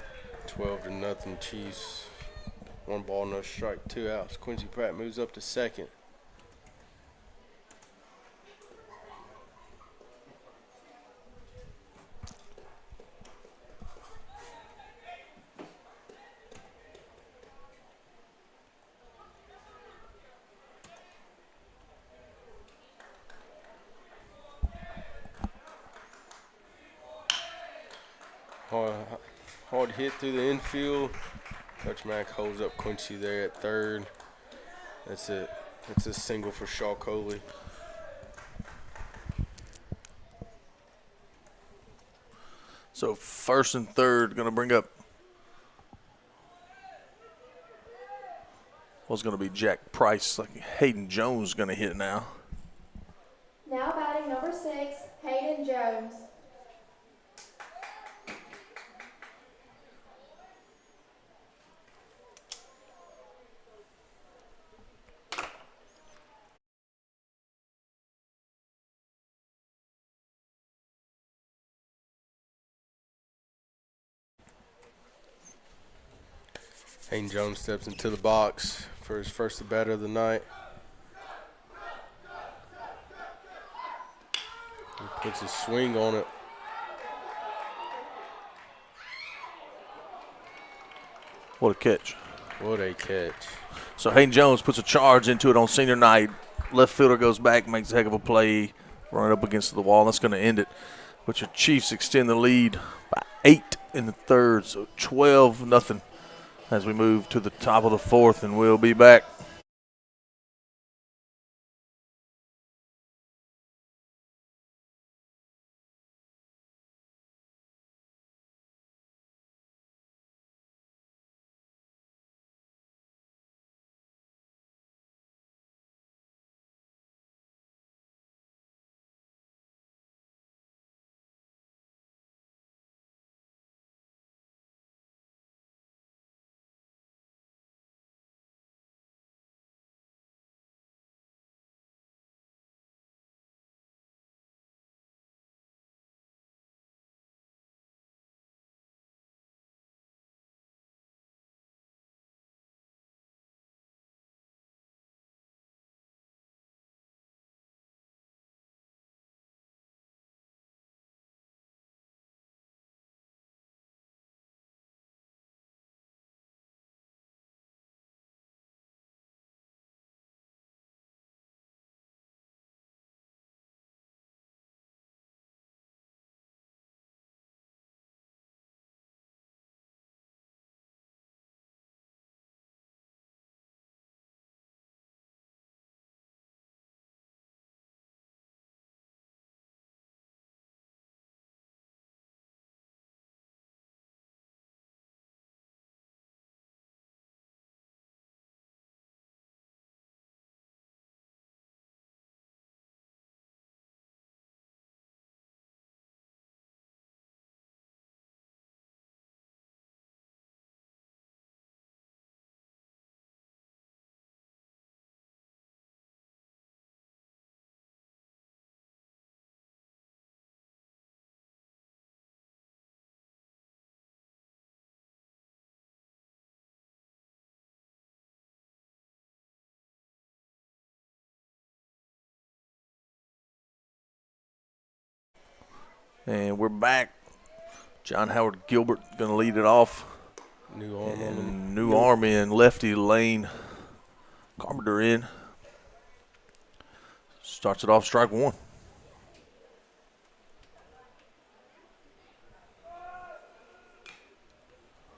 12-0 Chiefs. 1 ball, no strike, 2 outs. Quincy Pratt moves up to second. Hard hit through the infield. Coach Mack holds up Quincy there at 3rd. That's it. That's a single for Shaw Coley. So first and 3rd, going to bring up what's going to be Jack Price. Like Hayden Jones going to hit now. Now batting number 6, Hayden Jones. Hayden Jones steps into the box for his first at bat of the night. He puts a swing on it. What a catch. What a catch. So Hayden Jones puts a charge into it on senior night. Left fielder goes back, makes a heck of a play, run it up against the wall. That's going to end it. But your Chiefs extend the lead by 8 in the third, so 12-0 as we move to the top of the fourth, and we'll be back. And we're back. John Howard Gilbert going to lead it off. New arm in. Lefty Lane Carpenter in. Starts it off strike one.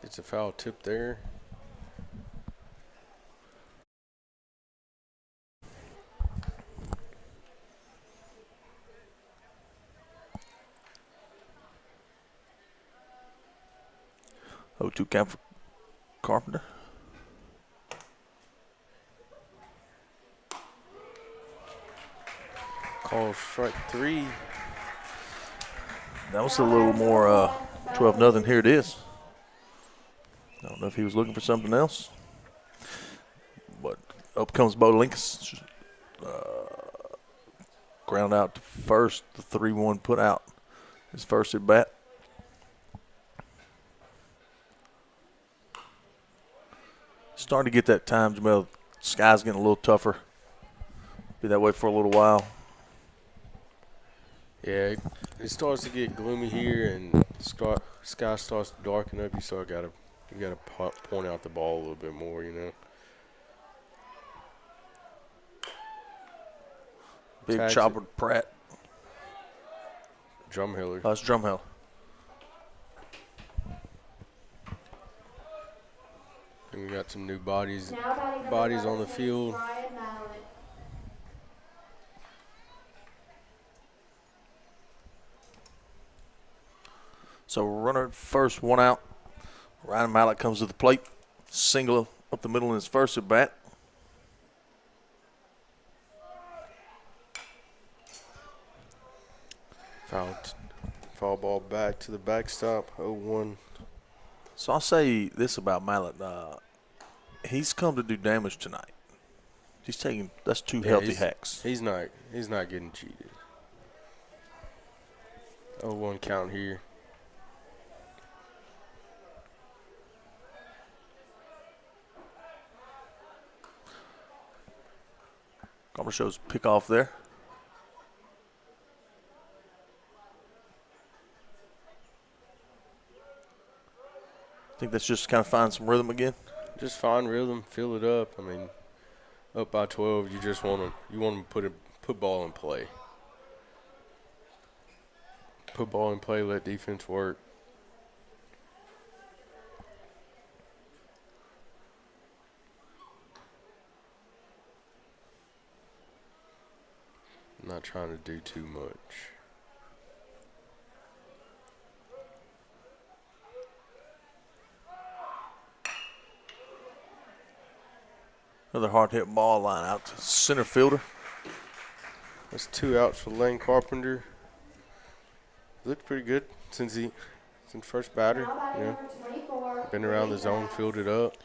It's a foul tip there. Oh, 2 count for Carpenter. Call strike 3. That was a little more 12-0. Here it is. I don't know if he was looking for something else. But up comes Bo Linkus. Ground out to first. The 3-1 put out his first at bat. Starting to get that time, Jamel. Sky's getting a little tougher. Be that way for a little while. Yeah, it starts to get gloomy here, and sky starts to darken up. You gotta point out the ball a little bit more, you know. Big chopper Pratt. Drumheller. That's Drumheller. And we got some new bodies on the field. So runner at first, 1 out. Ryan Mallett comes to the plate. Single up the middle in his first at bat. Foul ball back to the backstop, 0-1. So I'll say this about Mallett. He's come to do damage tonight. That's 2 healthy hacks. He's not getting cheated. 0-1 count here. Carver shows pick off there. Think that's just kind of find some rhythm again? Just find rhythm, fill it up. I mean, up by 12, you just want to put ball in play. Put ball in play, let defense work. I'm not trying to do too much. Another hard hit ball line out to center fielder. That's 2 outs for Lane Carpenter. Looked pretty good since first batter. Been around the zone, filled it up.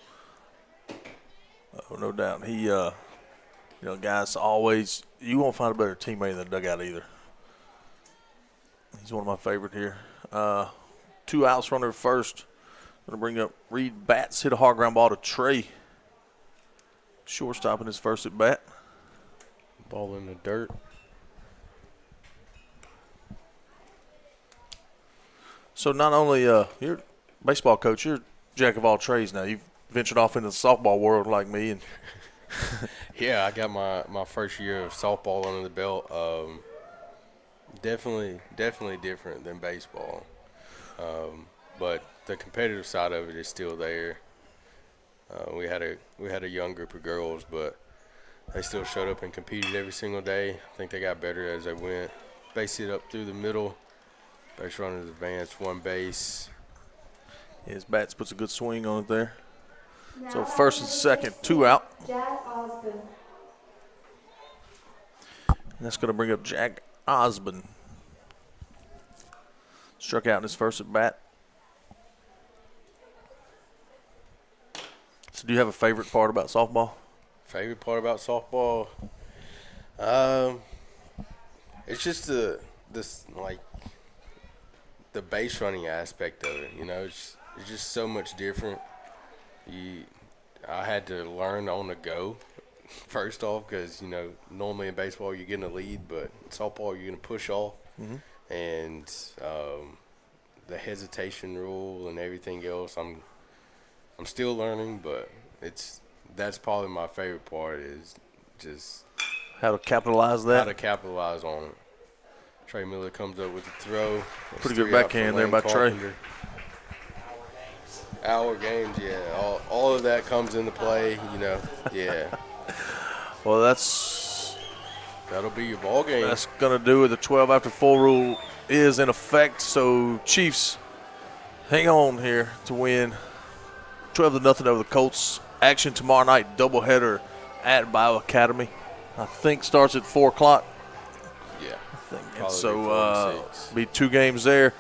Oh, no doubt. He, guys, always you won't find a better teammate in the dugout either. He's one of my favorite here. 2 outs, runner at first. Going to bring up Reed Batts, hit a hard ground ball to Trey. Shortstop in his first at bat. Ball in the dirt. So not only you're a baseball coach, you're a jack of all trades now. You've ventured off into the softball world like me. And yeah, I got my first year of softball under the belt. Definitely different than baseball. But the competitive side of it is still there. We had a young group of girls, but they still showed up and competed every single day. I think they got better as they went. Base hit up through the middle. Base runners advanced 1 base. His Bats puts a good swing on it there. So first and second, 2 out. And that's going to bring up Jack Osborne. Struck out in his first at bat. So do you have a favorite part about softball? Favorite part about softball? It's just the base running aspect of it. It's just so much different. I had to learn on the go first off because normally in baseball you get in a lead, but in softball you're gonna push off, and the hesitation rule and everything else. I'm still learning, but that's probably my favorite part is just how to capitalize that. How to capitalize on it. Trey Miller comes up with the throw. Pretty good backhand there by Trey. Hour games, yeah. All of that comes into play, yeah. Well, that'll be your ball game. That's going to do it. The 12 after 4 rule is in effect. So Chiefs hang on here to win 12-0 over the Colts. Action tomorrow night, doubleheader at Bayou Academy. I think starts at 4 o'clock. Yeah. And so be 2 games there.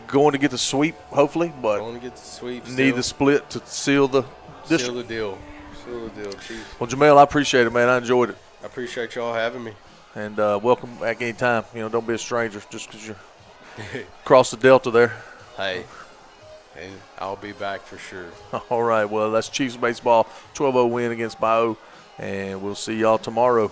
Going to get the sweep, hopefully, but going to get the sweep. Need the split to seal the district. Seal the deal. Seal the deal, Chief. Well, Jamel, I appreciate it, man. I enjoyed it. I appreciate y'all having me. And welcome back anytime. Don't be a stranger just because you're across the Delta there. Hey, and I'll be back for sure. All right. Well, that's Chiefs baseball, 12-0 win against Bayou, and we'll see y'all tomorrow.